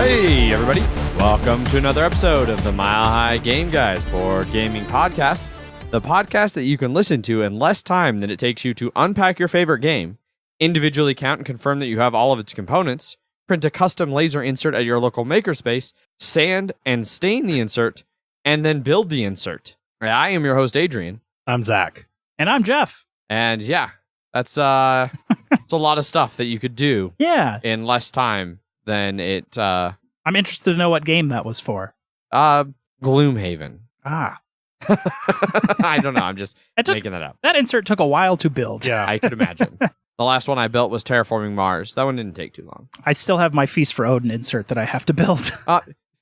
Hey, everybody. Welcome to another episode of the Mile High Game Guys board gaming podcast, the podcast that you can listen to in less time than it takes you to unpack your favorite game, individually count and confirm that you have all of its components, print a custom laser insert at your local makerspace, sand and stain the insert, and then build the insert. I am your host, Adrian. I'm Zach. And I'm Jeff. And yeah, that's it's a lot of stuff that you could do in less time than it... I'm interested to know what game that was for. Gloomhaven. Ah. I don't know. I'm just making that up. That insert took a while to build. Yeah. I could imagine. The last one I built was Terraforming Mars. That one didn't take too long. I still have my Feast for Odin insert that I have to build.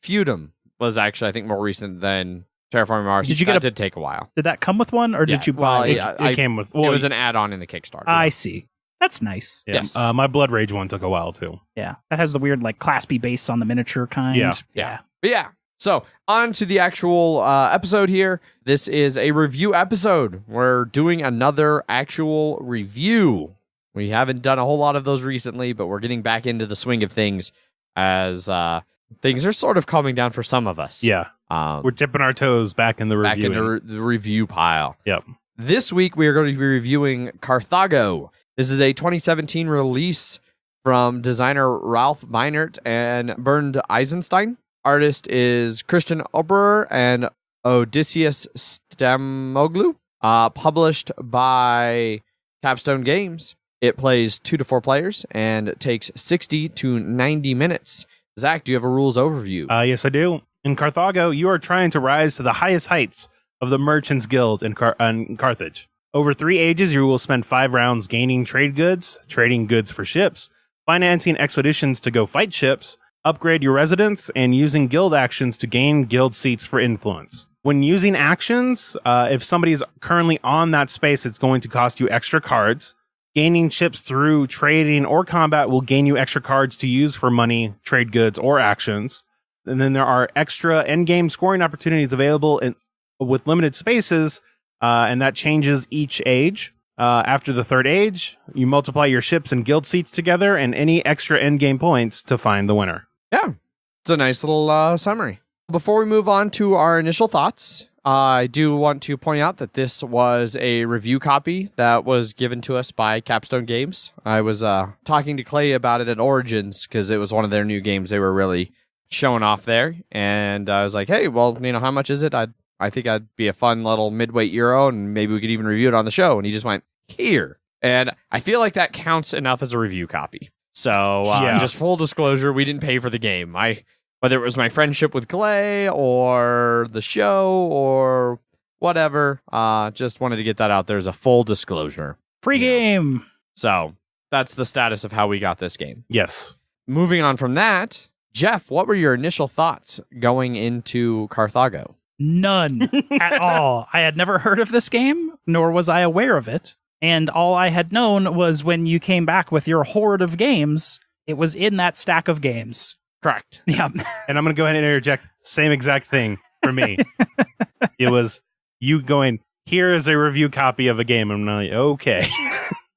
Feudum was actually, I think, more recent than Terraforming Mars. Did you get that did take a while. Did that come with one, or did you buy it? It came with... Well, it was an add-on in the Kickstarter. I see. That's nice. Yeah. Yes. My Blood Rage one took a while, too. Yeah. That has the weird, like, claspy base on the miniature kind. Yeah. But yeah. So, on to the actual episode here. This is a review episode. We're doing another actual review. We haven't done a whole lot of those recently, but we're getting back into the swing of things as things are sort of calming down for some of us. Yeah. We're dipping our toes back in the review. Back into the review pile. Yep. This week, we are going to be reviewing Carthago. This is a 2017 release from designer Ralph Meinert and Bernd Eisenstein. Artist is Christian Oberer and Odysseus Stamoglu. Published by Capstone Games. It plays 2 to 4 players and takes 60 to 90 minutes. Zach, do you have a rules overview? Yes, I do. In Carthago, you are trying to rise to the highest heights of the Merchants Guild in Carthage. Over 3 ages, you will spend 5 rounds gaining trade goods, trading goods for ships, financing expeditions to go fight ships, upgrade your residence, and using guild actions to gain guild seats for influence. When using actions, if somebody is currently on that space, it's going to cost you extra cards. Gaining ships through trading or combat will gain you extra cards to use for money, trade goods, or actions. And then there are extra endgame scoring opportunities available with limited spaces, and that changes each age. After the 3rd age, you multiply your ships and guild seats together and any extra endgame points to find the winner. Yeah, it's a nice little summary. Before we move on to our initial thoughts, I do want to point out that this was a review copy that was given to us by Capstone Games. I was talking to Clay about it at Origins because it was one of their new games they were really showing off there. And I was like, hey, well, how much is it? I think I'd be a fun little midweight Euro, and maybe we could even review it on the show. And he just went, here. And I feel like that counts enough as a review copy. So just full disclosure, we didn't pay for the game. Whether it was my friendship with Clay or the show or whatever, just wanted to get that out there as a full disclosure. Free game. So that's the status of how we got this game. Yes. Moving on from that, Jeff, what were your initial thoughts going into Carthago? None at all. I had never heard of this game, nor was I aware of it. And all I had known was when you came back with your horde of games, it was in that stack of games. Correct. Yeah. And I'm going to go ahead and interject. Same exact thing for me. It was you going, here is a review copy of a game. I'm like, okay.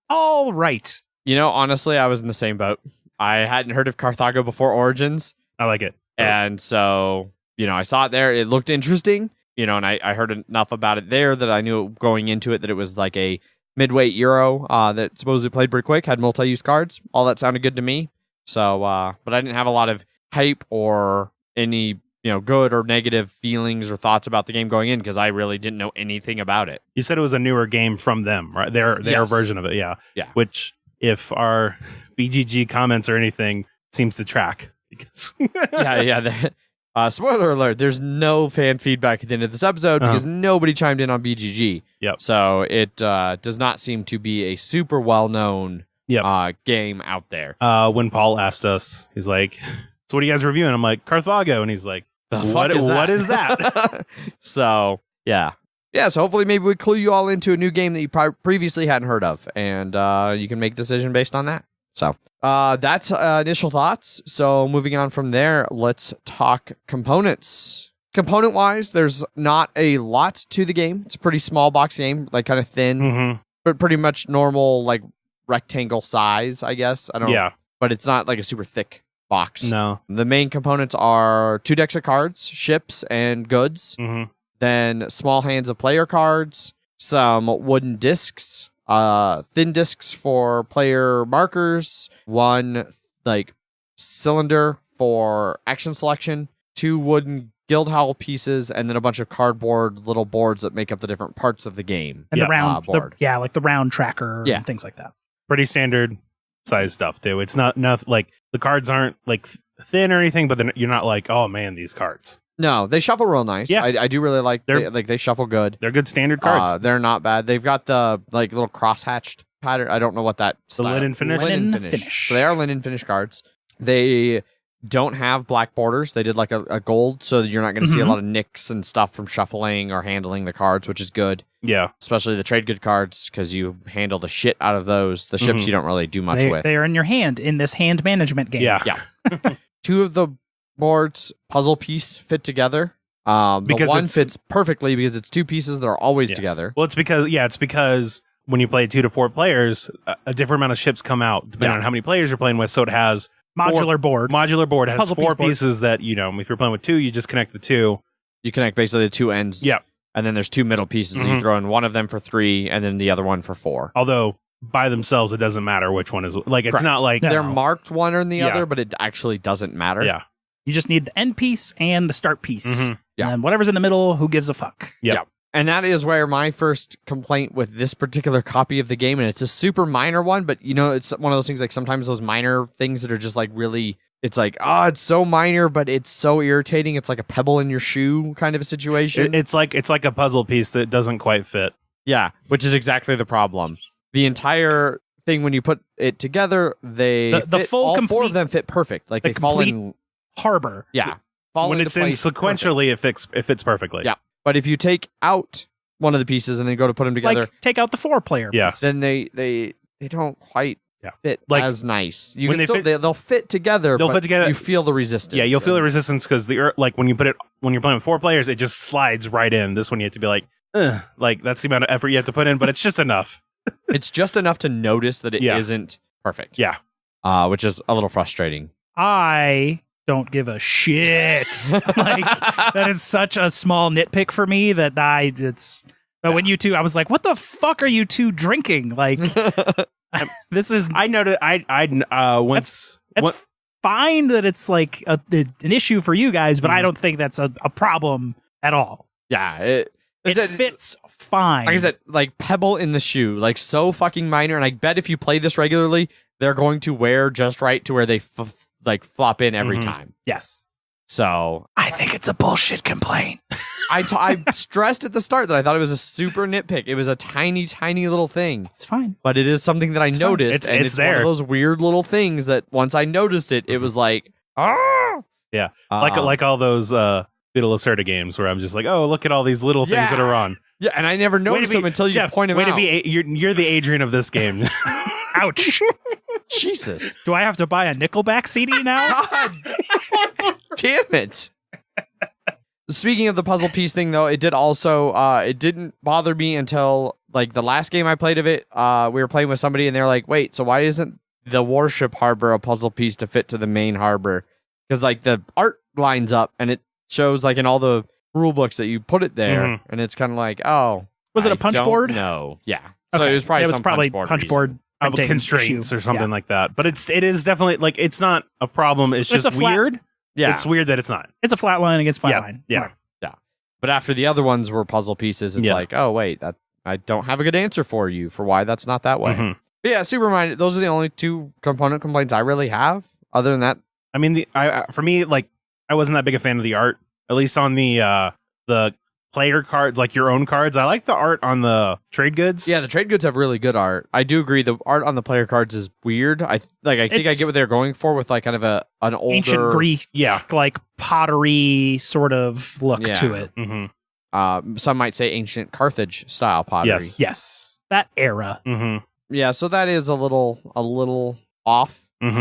All right. Honestly, I was in the same boat. I hadn't heard of Carthago before Origins. I like it. And so, I saw it there. It looked interesting, and I heard enough about it there that I knew going into it that it was like a midweight Euro that supposedly played pretty quick, had multi-use cards. All that sounded good to me. So, but I didn't have a lot of hype or any, good or negative feelings or thoughts about the game going in because I really didn't know anything about it. You said it was a newer game from them, right? Their Yes. version of it, yeah. Yeah. Which, if our BGG comments or anything, seems to track. Because Yeah. Spoiler alert, there's no fan feedback at the end of this episode because nobody chimed in on BGG. Yep. So it does not seem to be a super well-known game out there. When Paul asked us, he's like, so what are you guys reviewing? I'm like, Carthago. And he's like, what is that? So, yeah. Yeah, so hopefully maybe we clue you all into a new game that you previously hadn't heard of, and you can make a decision based on that. So that's initial thoughts. So moving on from there, let's talk components. Component-wise, there's not a lot to the game. It's a pretty small box game, like kind of thin, but pretty much normal, like rectangle size, I guess. I don't know. But it's not like a super thick box. No. The main components are 2 decks of cards, ships, and goods. Mm-hmm. Then small hands of player cards, some wooden discs, thin discs for player markers, 1 like cylinder for action selection, 2 wooden guild howl pieces, and then a bunch of cardboard little boards that make up the different parts of the game. And the round, board. like the round tracker and things like that. Pretty standard size stuff too. It's not like the cards aren't like thin or anything, but then you're not like, oh man, these cards. No, they shuffle real nice. Yeah. I do really like they shuffle good. They're good standard cards. They're not bad. They've got the like little cross-hatched pattern. I don't know what that The linen finish? Linen finish. So they are linen finish cards. They don't have black borders. They did like a gold, so you're not going to see a lot of nicks and stuff from shuffling or handling the cards, which is good. Yeah. Especially the trade good cards, because you handle the shit out of those. The ships you don't really do much with. They are in your hand in this hand management game. Yeah. Yeah. 2 of the boards puzzle piece fit together. Because the one it's- fits perfectly because it's 2 pieces that are always together. Well, it's because when you play 2 to 4 players, a different amount of ships come out depending on how many players you're playing with. So it has Modular board has Puzzle 4 piece board. pieces that, if you're playing with 2, you just connect the 2. You connect basically the 2 ends. Yep. And then there's 2 middle pieces. And you throw in one of them for 3 and then the other one for 4. Although by themselves, it doesn't matter which one is like. It's Correct. not like They're marked one or the Yeah. other, but it actually doesn't matter. Yeah. You just need the end piece and the start piece. Yeah. And whatever's in the middle, who gives a fuck? Yep. And that is where my first complaint with this particular copy of the game, and it's a super minor one, but it's one of those things like sometimes those minor things that are just like really, it's like, it's so minor, but it's so irritating. It's like a pebble in your shoe kind of a situation. It's like a puzzle piece that doesn't quite fit. Yeah, which is exactly the problem. The entire thing, when you put it together, The fit, full all 4 complete- of them fit perfect. Like the they fall complete in, Harbor. fall When into it's in place perfect. sequentially, it fits perfectly. Yeah. But if you take out one of the pieces and then go to put them together, Like take out the 4-player. Yeah. piece. then they don't quite fit Like, as nice. You when can they still, they'll fit together. They'll but fit together. You feel the resistance. Yeah, you'll feel the and- resistance because when you're playing with 4 players, it just slides right in. This one you have to be like, like that's the amount of effort you have to put in, but it's just enough. It's just enough to notice that it Yeah. not perfect. Yeah. Which is a little frustrating. I don't give a shit. Like that is such a small nitpick for me that but when you two, I was like, what the fuck are you two drinking? Like this is I noted. Once. It's fine that it's like an issue for you guys, but I don't think that's a problem at all. Yeah. It fits fine. Like I said, like pebble in the shoe, like so fucking minor. And I bet if you play this regularly, they're going to wear just right to where they flop in every time. Yes. So I think it's a bullshit complaint. I stressed at the start that I thought it was a super nitpick. It was a tiny, tiny little thing. It's fine. But it is something that I noticed. Fine. It's one there. of those weird little things that once I noticed it, it was like, Yeah. Like all those Beetle Lacerda games where I'm just like, oh, look at all these little things that are on. Yeah, and I never noticed them until you point them out. You're the Adrian of this game. Ouch. Jesus. Do I have to buy a Nickelback CD now? God damn it. Speaking of the puzzle piece thing, though, it did also, it didn't bother me until, like, the last game I played of it, we were playing with somebody, and they're like, wait, so why isn't the warship harbor a puzzle piece to fit to the main harbor? Because, like, the art lines up, and it shows, like, in all the rule books that you put it there, and it's kind of like, oh. Was it a punch board? No. Yeah. So Okay. it was probably some probably punch board reason. printing Constraints issue. or something Yeah. like that. But it is definitely like it's not a problem. It's just a flat- weird. Yeah. It's weird that it's not. It's a flat line against flat Yeah, line. yeah. Whatever. But after the other ones were puzzle pieces, it's Yeah. like, oh, wait, that I don't have a good answer for you for why that's not that way. Mhm. But yeah, super minded. Those are the only 2 component complaints I really have. Other than that, I mean, for me, like I wasn't that big a fan of the art. At least on the player cards, like your own cards. I like the art on the trade goods. yeah, the trade goods have really good art. I do agree. The art on the player cards is weird. I think I It's get what they're going for with like kind of an older Ancient Greek, Yeah. like pottery sort of look Yeah. to it. Mm-hmm. Some might say ancient Carthage style pottery. Yes. Yes. That era. Mm-hmm. Yeah, so that is a little off. Mm-hmm.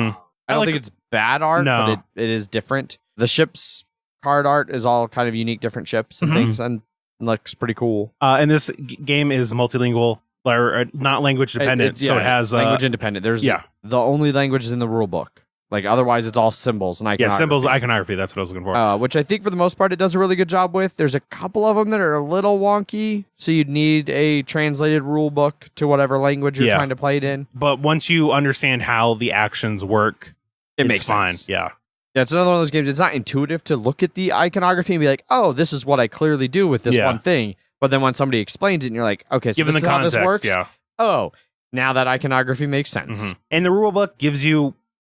I don't like think it's bad art, No. but it is different. The ship's card art is all kind of unique, different ships and Mhm. things, and looks pretty cool. And this game is multilingual or not language dependent, so it has language independent. There's yeah. the only language is in the rule book. Like otherwise, it's all symbols and iconography. Yeah, symbols, iconography. That's what I was looking for. Which I think for the most part, it does a really good job with. There's a couple of them that are a little wonky, so you'd need a translated rule book to whatever language you're trying to play it in. But once you understand how the actions work, it it's makes fine. sense. Yeah. Yeah, it's another one of those games. It's not intuitive to look at the iconography and be like, oh, this is what I clearly do with this one thing. But then when somebody explains it and you're like, okay, so given this the is context, how this works. Yeah. Oh, now that iconography makes sense. And the rule book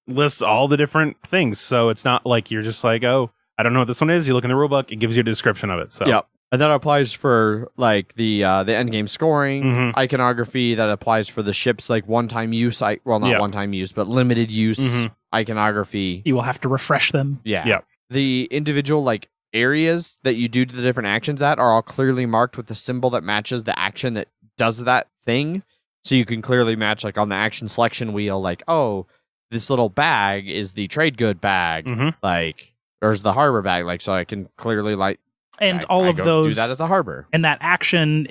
lists all the different things. So it's not like you're just like, oh, I don't know what this one is. You look in the rule book, it gives you a description of it. So yep. And that applies for like the end game scoring iconography. That applies for the ship's like one-time use. Not one-time use, but limited use iconography. You will have to refresh them. Yeah. Yep. The individual like areas that you do the different actions at are all clearly marked with a symbol that matches the action that does that thing. So you can clearly match like on the action selection wheel, like, oh, this little bag is the trade good bag, like, there's the harbor bag, like, so I can clearly like, and all of those do that at the harbor. And that action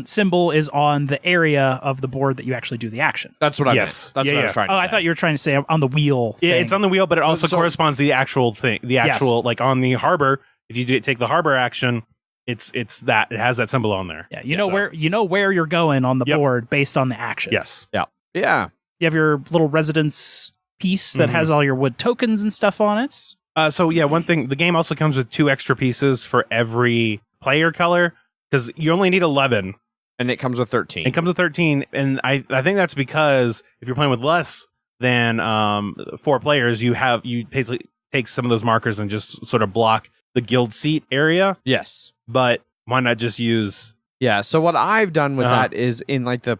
symbol is on the area of the board that you actually do the action. That's what I meant. That's what I was trying to say. I thought you were trying to say on the wheel. Yeah, it's on the wheel, but it also corresponds to the actual thing. The actual, like on the harbor, if you take the harbor action, it's that it has that symbol on there. Yeah, you know where you're going on the board based on the action. Yes. Yeah. Yeah. You have your little residence piece that has all your wood tokens and stuff on it. So yeah, one thing, the game also comes with 2 extra pieces for every player color, because you only need 11. And it comes with 13. It comes with 13, and I think that's because if you're playing with less than 4 players, you basically take some of those markers and just sort of block the guild seat area. Yes. But why not just use... Yeah, so what I've done with that is in like the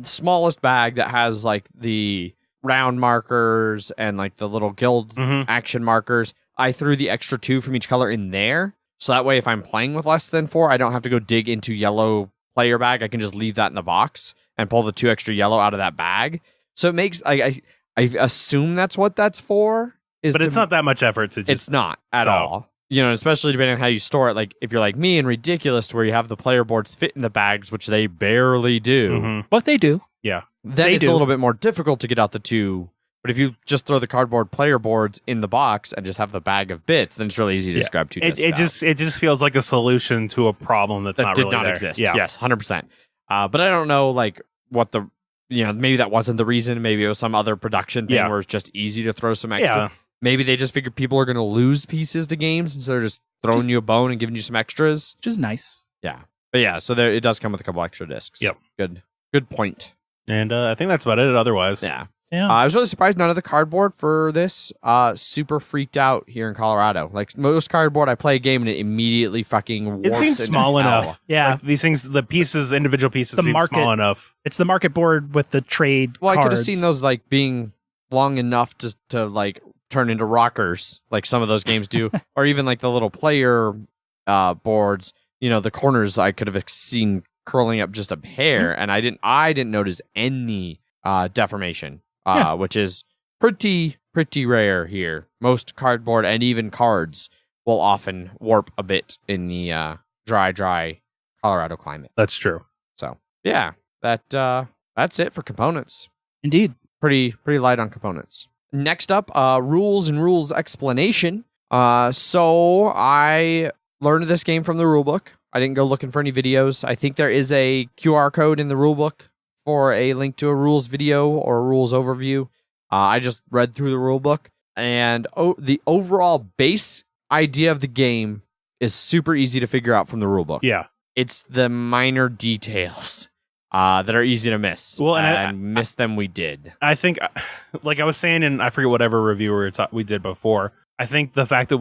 smallest bag that has like the round markers and like the little guild action markers, I threw the extra 2 from each color in there. So that way, if I'm playing with less than 4, I don't have to go dig into yellow player bag. I can just leave that in the box and pull the 2 extra yellow out of that bag. So it makes, I assume that's what that's for. But it's not that much effort to just... It's not at all. You know, especially depending on how you store it. Like, if you're like me and Ridiculous, where you have the player boards fit in the bags, which they barely do. But they do. Yeah. Then it's a little bit more difficult to get out the 2. But if you just throw the cardboard player boards in the box and just have the bag of bits, then it's really easy to just grab 2 discs it just feels like a solution to a problem that did not exist. Yeah. Yes, 100%. But I don't know, like, what the... You know, maybe that wasn't the reason. Maybe it was some other production thing where it's just easy to throw some extra... Yeah. Maybe they just figured people are going to lose pieces to games, and so they're just throwing you a bone and giving you some extras. Which is nice. Yeah. But yeah, so it does come with a couple extra discs. Yep. Good point. And I think that's about it otherwise. Yeah. I was really surprised none of the cardboard for this super freaked out here in Colorado. Like most cardboard, I play a game and it immediately fucking warps. It seems small enough. Yeah. Like these things, the pieces, individual pieces seem small enough. It's the market board with the trade cards. I could have cards. seen those like being long enough to like turn into rockers like some of those games do. Or even like the little player boards, you know, the corners I could have seen curling up just a hair, and I didn't notice any deformation. Which is pretty rare here. Most cardboard and even cards will often warp a bit in the dry Colorado climate. That's true. So yeah, that's it for components. Indeed, pretty light on components. Next up, rules and rules explanation. So I learned this game from the rulebook. I didn't go looking for any videos. I think there is a QR code in the rulebook for a link to a rules video or a rules overview. I just read through the rule book, and the overall base idea of the game is super easy to figure out from the rule book. Yeah. It's the minor details that are easy to miss. Well, and miss them we did. I think, like I was saying, and I forget whatever review we did before, I think the fact that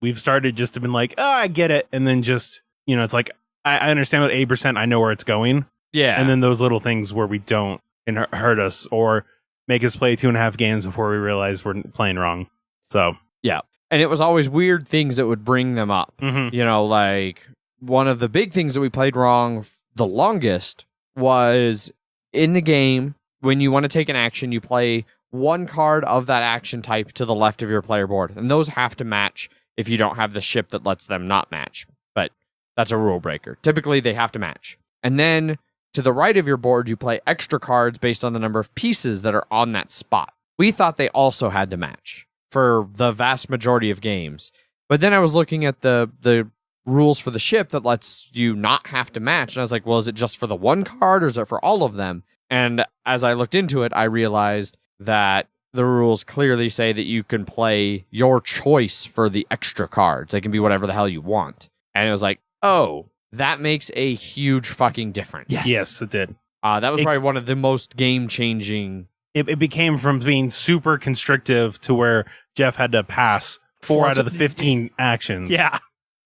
we've started just to been like, oh, I get it, and then just, you know, it's like, I understand what 80%, I know where it's going. Yeah. And then those little things where we don't hurt us or make us play 2.5 games before we realize we're playing wrong. So, yeah. And it was always weird things that would bring them up. You know, like one of the big things that we played wrong the longest was in the game, when you want to take an action, you play one card of that action type to the left of your player board. And those have to match if you don't have the ship that lets them not match. But that's a rule breaker. Typically, they have to match. And then to the right of your board, you play extra cards based on the number of pieces that are on that spot. we thought they also had to match for the vast majority of games. But then I was looking at the rules for the ship that lets you not have to match. And I was like, well, is it just for the one card or is it for all of them? And as I looked into it, I realized that the rules clearly say that you can play your choice for the extra cards. They can be whatever the hell you want. And it was like, oh, that makes a huge fucking difference. Yes, it did. That was probably one of the most game-changing. It became from being super constrictive to where Jeff had to pass 4 out of the 15 actions. Yeah.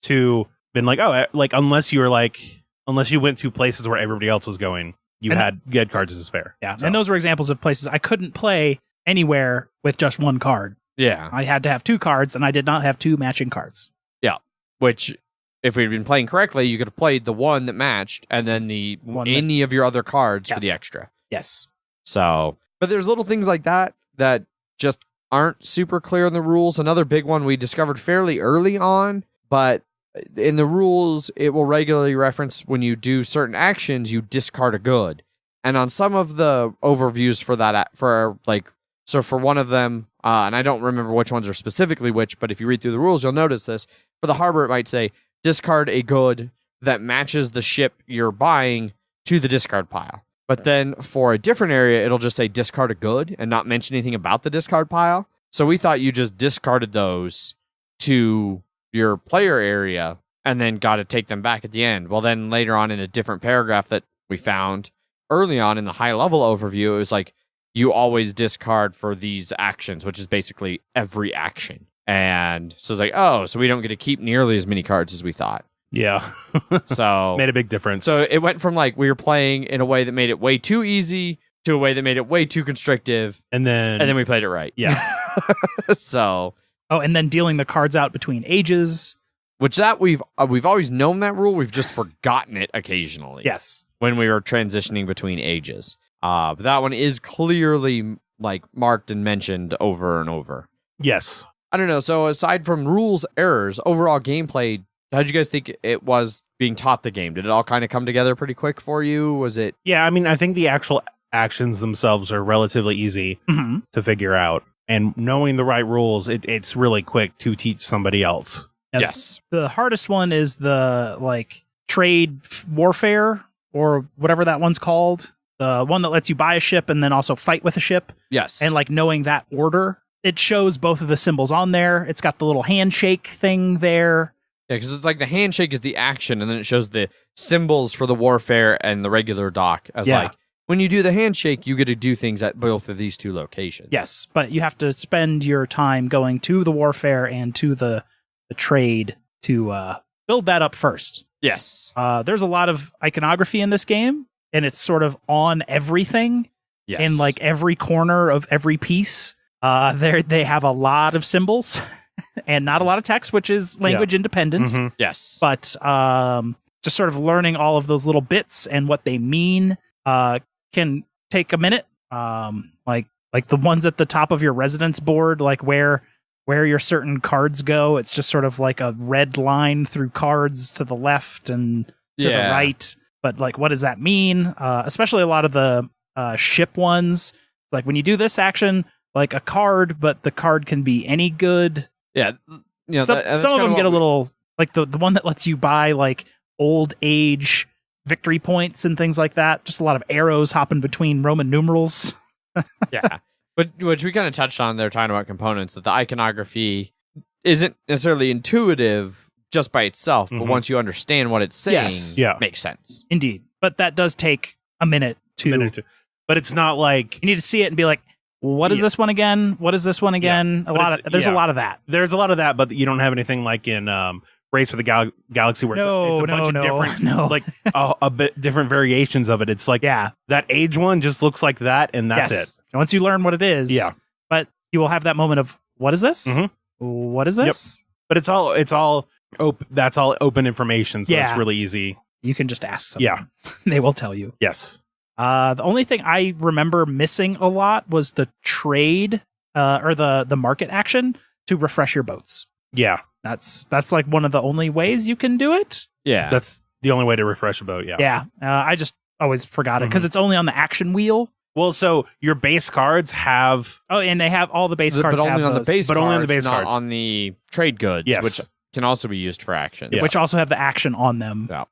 To been like, oh, like unless you went to places where everybody else was going, you had cards to spare. Yeah. So. And those were examples of places I couldn't play anywhere with just one card. Yeah. I had to have 2 cards, and I did not have 2 matching cards. Yeah. Which, if we'd been playing correctly, you could have played the one that matched and then any of your other cards for the extra. Yes. So, but there's little things like that just aren't super clear in the rules. Another big one we discovered fairly early on, but in the rules, it will regularly reference when you do certain actions, you discard a good. And on some of the overviews for that, for one of them, and I don't remember which ones are specifically which, but if you read through the rules, you'll notice this. For the harbor, it might say, discard a good that matches the ship you're buying to the discard pile. But then for a different area, it'll just say discard a good and not mention anything about the discard pile. So we thought you just discarded those to your player area and then got to take them back at the end. Well, then later on in a different paragraph that we found early on in the high level overview, it was like you always discard for these actions, which is basically every action. And so it's like, oh, so we don't get to keep nearly as many cards as we thought. Yeah. So made a big difference. So it went from like we were playing in a way that made it way too easy to a way that made it way too constrictive. And then we played it right. Yeah. So. Oh, and then dealing the cards out between ages. Which that we've always known that rule. We've just forgotten it occasionally. Yes. When we were transitioning between ages. But that one is clearly like marked and mentioned over and over. Yes. I don't know. So aside from rules errors, overall gameplay, how did you guys think it was being taught the game? Did it all kind of come together pretty quick for you? Was it? Yeah, I mean, I think the actual actions themselves are relatively easy to figure out. And knowing the right rules, it's really quick to teach somebody else. Now, yes. The hardest one is the trade warfare or whatever that one's called. The one that lets you buy a ship and then also fight with a ship. Yes. And knowing that order. It shows both of the symbols on there. It's got the little handshake thing there. Yeah, because it's like the handshake is the action, and then it shows the symbols for the warfare and the regular dock as like, when you do the handshake, you get to do things at both of these two locations. Yes, but you have to spend your time going to the warfare and to the trade to build that up first. Yes. There's a lot of iconography in this game, and it's sort of on everything. Yes. In every corner of every piece. They have a lot of symbols and not a lot of text, which is language independent. Mm-hmm. Yes. But just sort of learning all of those little bits and what they mean can take a minute. Like the ones at the top of your residence board, like where your certain cards go. It's just sort of like a red line through cards to the left and to the right. But what does that mean? Especially a lot of the ship ones. Like when you do this action, like a card, but the card can be any good. Yeah. Some of them get a little, like the one that lets you buy old age victory points and things like that. Just a lot of arrows hopping between Roman numerals. Yeah. But which we kind of touched on there talking about components, that the iconography isn't necessarily intuitive just by itself, but once you understand what it's saying, it makes sense. Indeed. But that does take a minute to. But it's not like you need to see it and be like, what is this one again? What is this one again? Yeah. There's a lot of that. There's a lot of that, but you don't have anything like in Race for the Galaxy where it's a bunch of different, like a bit different variations of it. It's like that age one just looks like that, and that's it. And once you learn what it is, but you will have that moment of what is this? Mm-hmm. What is this? Yep. But it's all open. That's all open information, so it's really easy. You can just ask someone. Yeah, they will tell you. Yes. The only thing I remember missing a lot was the trade or the market action to refresh your boats. Yeah. That's like one of the only ways you can do it. Yeah. That's the only way to refresh a boat. Yeah. Yeah. I just always forgot it because it's only on the action wheel. Well, so your base cards have Oh, and they have all the base cards, but only have on the those, base But cards, only on the base not cards. on the trade goods, Yes. which can also be used for action. Yeah. which also have the action on them. Yeah.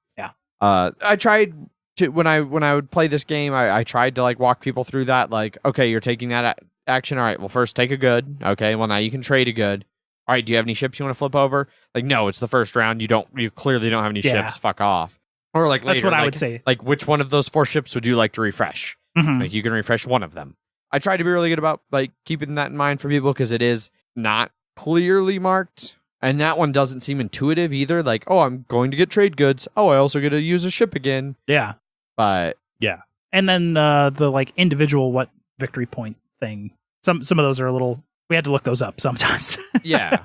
I tried to when I would play this game, I tried to like walk people through that. Like, okay, you're taking that action. All right, well, first take a good. Okay, well now you can trade a good. All right, do you have any ships you want to flip over? Like, no, it's the first round. You clearly don't have any Yeah. ships. Fuck off. Or like later, That's what I like- would say. Like, which one of those 4 ships would you like to refresh? Mhm. Like, you can refresh one of them. I try to be really good about like keeping that in mind for people because it is not clearly marked. And that one doesn't seem intuitive either. Like, oh, I'm going to get trade goods. Oh, I also get to use a ship again. Yeah. But And then the like individual what victory point thing. Some of those are a little. We had to look those up sometimes. yeah.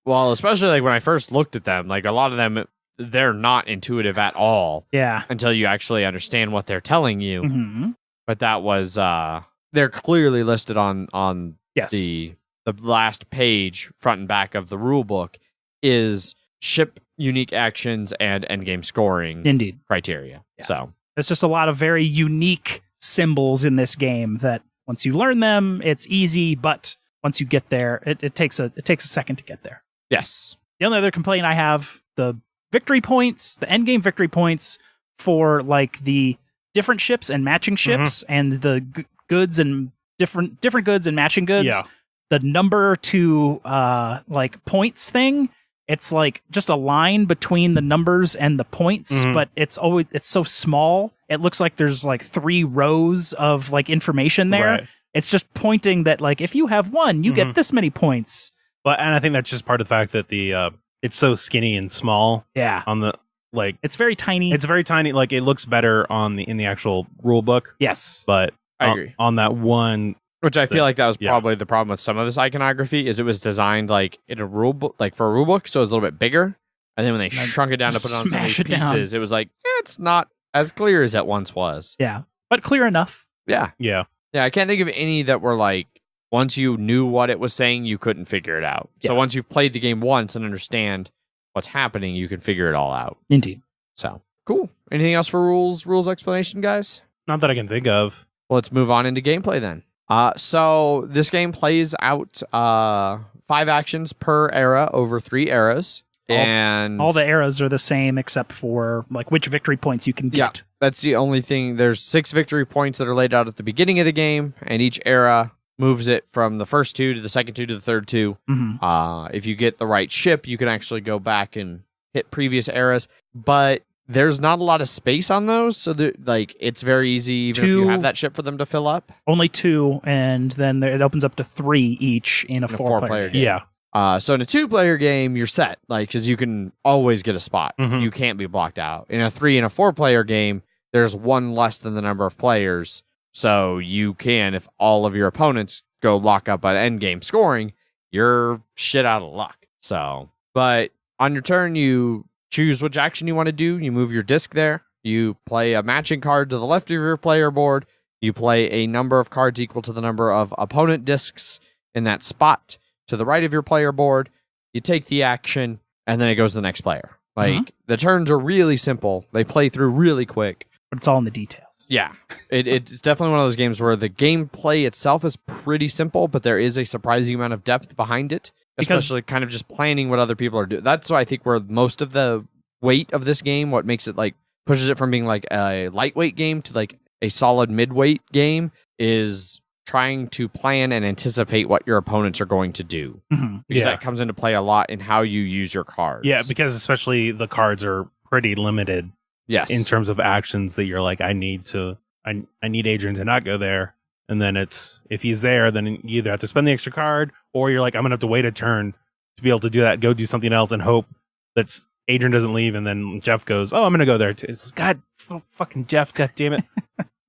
Well, especially like when I first looked at them, like a lot of them, they're not intuitive at all Yeah. until you actually understand what they're telling you. Mm-hmm. But that was they're clearly listed on Yes. the last page, front and back of the rule book, is ship unique actions and endgame scoring Indeed. criteria. Yeah. So There's just a lot of very unique symbols in this game that once you learn them, it's easy, but once you get there, it takes a second to get there. yes, The only other complaint I have, the victory points, the endgame victory points for like the different ships and matching ships and the goods and different goods and matching goods. Yeah. The number to like points thing, it's like just a line between the numbers and the points, but it's so small. It looks like there's like 3 rows of like information there. Right. It's just pointing that like if you have 1, you get this many points. But and I think that's just part of the fact that the it's so skinny and small Yeah. on the like It's very tiny. it's very tiny. Like it looks better on in the actual rule book, yes. but I agree. on that one. Which I feel like that was Yeah. probably the problem with some of this iconography is it was designed like in a rule book, like for a rule book, so it was a little bit bigger. And then when they Then shrunk it down to put it on so many smash it down. pieces, it was like it's not as clear as it once was. Yeah. But clear enough. Yeah, Yeah. yeah. I can't think of any that were like once you knew what it was saying, you couldn't figure it out. So Yeah. once you've played the game once and understand what's happening, you can figure it all out. Indeed. So cool. Anything else for rules explanation, guys? Not that I can think of. Well, let's move on into gameplay then. So this game plays out 5 actions per era over 3 eras. And All the eras are the same except for like which victory points you can Yeah. get. that's the only thing. There's 6 victory points that are laid out at the beginning of the game, and each era moves it from the first 2 to the second 2 to the third 2. Mm-hmm. If you get the right ship, you can actually go back and hit previous eras, but there's not a lot of space on those, so like it's very easy even if you 2 have that ship for them to fill up. Only 2, and then it opens up to 3 each in a 4-player game. Yeah. So in a 2-player game, you're set, like because you can always get a spot. Mhm. You can't be blocked out. In a 3 and a 4-player game, there's 1 less than the number of players, so you can, if all of your opponents go lock up at end game scoring, you're shit out of luck. So, but on your turn, you choose which action you want to do. You move your disc there. You play a matching card to the left of your player board. You play a number of cards equal to the number of opponent discs in that spot to the right of your player board. You take the action, and then it goes to the next player. Like, the turns are really simple. They play through really quick. But it's all in the details. Yeah. It's definitely one of those games where the gameplay itself is pretty simple, but there is a surprising amount of depth behind it. Because- Especially kind of just planning what other people are doing. That's why I think where most of the weight of this game, what makes it like pushes it from being like a lightweight game to like a solid midweight game, is trying to plan and anticipate what your opponents are going to do. Mm-hmm. Because Yeah. that comes into play a lot in how you use your cards. Yeah, because especially the cards are pretty limited yes. in terms of actions that you're like, I need Adrian to not go there. And then it's if he's there, then you either have to spend the extra card, or you're like, I'm gonna have to wait a turn to be able to do that, go do something else, and hope that Adrian doesn't leave, and then Jeff goes, oh, I'm gonna go there too. It's like, fucking Jeff, god damn it.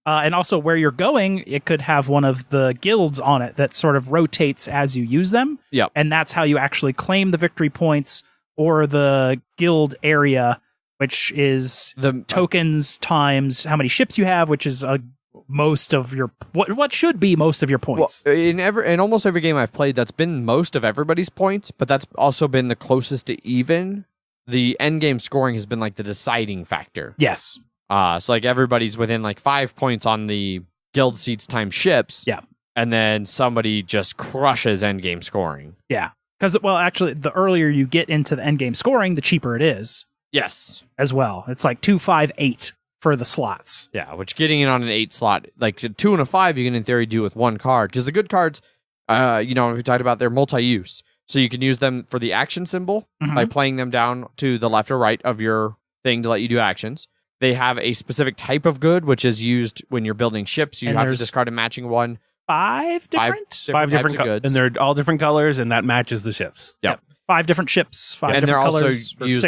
And also where you're going, it could have one of the guilds on it that sort of rotates as you use them. Yep. And that's how you actually claim the victory points or the guild area, which is the tokens times how many ships you have, which is most of your what should be most of your points. Well, in almost every game I've played, that's been most of everybody's points, but that's also been the closest to even. The end game scoring has been like the deciding factor. Yes. So like everybody's within like 5 points on the guild seats times ships. Yeah. And then somebody just crushes endgame scoring. Yeah. Because, well, actually, the earlier you get into the endgame scoring, the cheaper it is Yes. as well. It's like 2, 5, 8 for the slots. Yeah, which getting in on an 8 slot, like a 2 and a 5, you can in theory do with one card. Because the good cards, we talked about, they're multi-use. So you can use them for the action symbol by playing them down to the left or right of your thing to let you do actions. They have a specific type of good, which is used when you're building ships. You have to discard a matching one. Five different different goods. And they're all different colors, and that matches the ships. Yep. 5 different ships, 5 and different they're colors. also used,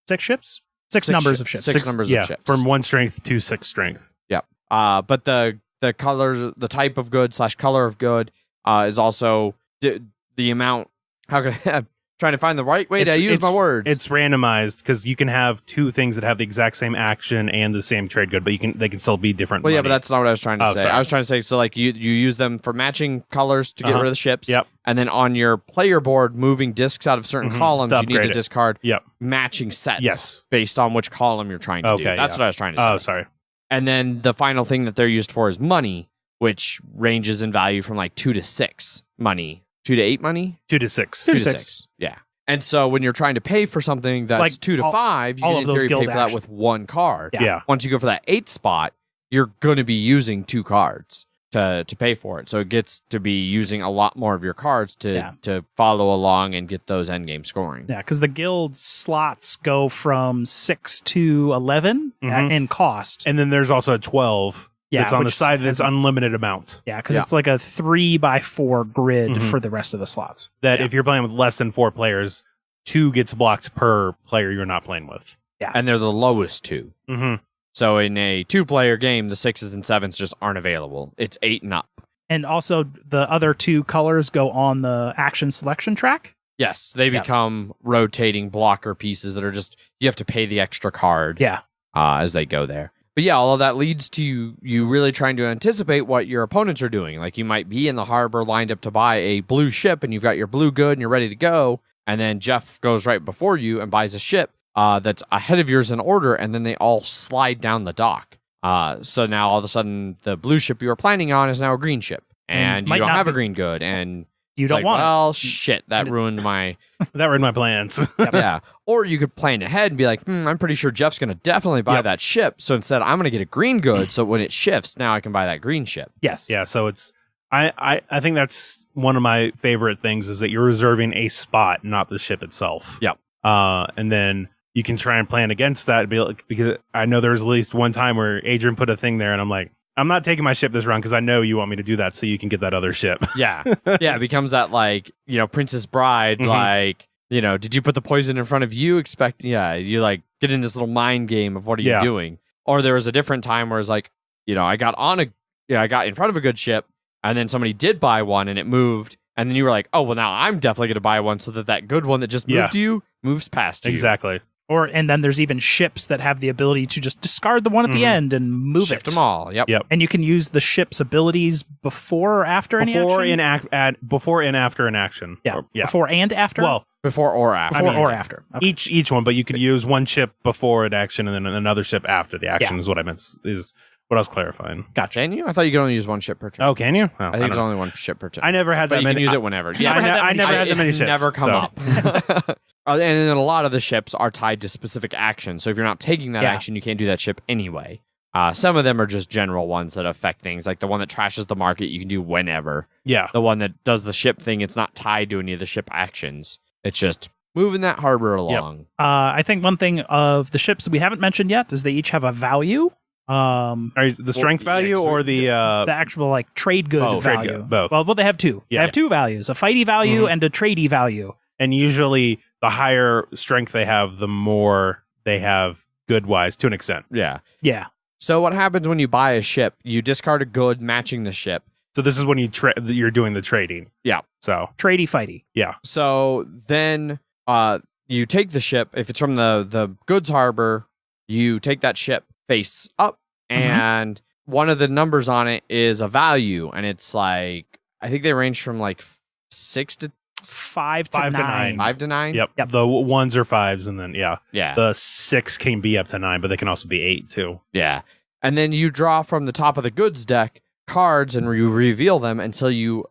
six ships? Six numbers of ships. Six numbers of ships. From 1 strength to 6 strength. Yep. But the colors, the type of good / color of good is also the amount. How can I trying to find the right way to use my words? It's randomized because you can have 2 things that have the exact same action and the same trade good, but they can still be different. Well, money. yeah, but that's not what I was trying to say. Sorry. I was trying to say, so like you use them for matching colors to get rid of the ships. Yep. And then on your player board, moving discs out of certain columns, you need to discard Yep. matching sets. Yes. Based on which column you're trying to do. That's what I was trying to say. Oh, sorry. And then the final thing that they're used for is money, which ranges in value from like 2 to 6 money. 2 to 8 money? 2 to 6. 2 to 6. Yeah. And so when you're trying to pay for something that's Like 2 to 5, you all can of in those theory pay guild for that actions. with one card. Yeah. Once you go for that 8 spot, you're going to be using 2 cards to pay for it. So it gets to be using a lot more of your cards to follow along and get those endgame scoring. Yeah, because the guild slots go from 6 to 11 in cost. And then there's also a 12 that's on the side that's unlimited amount. Yeah, because it's like a 3x4 grid for the rest of the slots. That if you're playing with less than 4 players, 2 gets blocked per player you're not playing with. Yeah. And they're the lowest 2. Mm-hmm. So in a 2-player game, the 6s and 7s just aren't available. It's 8 and up. And also the other 2 colors go on the action selection track. Yes, they become rotating blocker pieces that are just, you have to pay the extra card as they go there. But yeah, all of that leads to you really trying to anticipate what your opponents are doing. Like you might be in the harbor lined up to buy a blue ship and you've got your blue good and you're ready to go. And then Jeff goes right before you and buys a ship that's ahead of yours in order. And then they all slide down the dock. So now all of a sudden the blue ship you were planning on is now a green ship. And you don't have a green good. And you don't want well, shit, that ruined my... That ruined my plans. Yeah. Or you could plan ahead and be like, I'm pretty sure Jeff's going to definitely buy that ship. So instead, I'm going to get a green good. So when it shifts, now I can buy that green ship. Yes. Yeah. So it's, I think that's one of my favorite things is that you're reserving a spot, not the ship itself. Yep. And then you can try and plan against that because I know there was at least one time where Adrian put a thing there and I'm like, I'm not taking my ship this round because I know you want me to do that so you can get that other ship. Yeah. Yeah. It becomes that like, Princess Bride, like, did you put the poison in front of you? You like get in this little mind game of what are you doing? Or there was a different time where it's like, I got in front of a good ship and then somebody did buy one and it moved. And then you were like, oh, well, now I'm definitely going to buy one so that good one that just moved you moves past you. Exactly. And then there's even ships that have the ability to just discard the one at the end and move Shift it. them all. Yep. And you can use the ship's abilities before or after any action? Before and after an action. Yeah. Before and after? Well, before or after. Before or after. Okay. Each one, but you could use one ship before an action and then another ship after the action is what I meant, is what I was clarifying. Gotcha. Can you? I thought you could only use one ship per turn. Oh, can you? Oh, I think there's only one ship per turn. I never had but that you many. can use it whenever. I never had that many ships. Never come up. And then a lot of the ships are tied to specific actions. So if you're not taking that action, you can't do that ship anyway. Some of them are just general ones that affect things. Like the one that trashes the market, you can do whenever. Yeah. The one that does the ship thing, it's not tied to any of the ship actions. It's just moving that harbor along. Yep. I think one thing of the ships that we haven't mentioned yet is they each have a value. The strength value or the actual like trade good value? Trade good, both. Well, they have 2. Yeah. They have 2 values: a fighty value and a tradey value. And usually, the higher strength they have, the more they have good wise to an extent. Yeah. Yeah. So what happens when you buy a ship? You discard a good matching the ship. So this is when you're doing the trading. Yeah. So tradey fighty. Yeah. So then you take the ship. If it's from the goods harbor, you take that ship face up, and one of the numbers on it is a value, and it's like I think they range from like 6 to 5 to 9. 5 to 9. Yep. The 1s or 5s, and then yeah. The 6 can be up to 9, but they can also be 8 too. Yeah. And then you draw from the top of the goods deck cards and you reveal them until you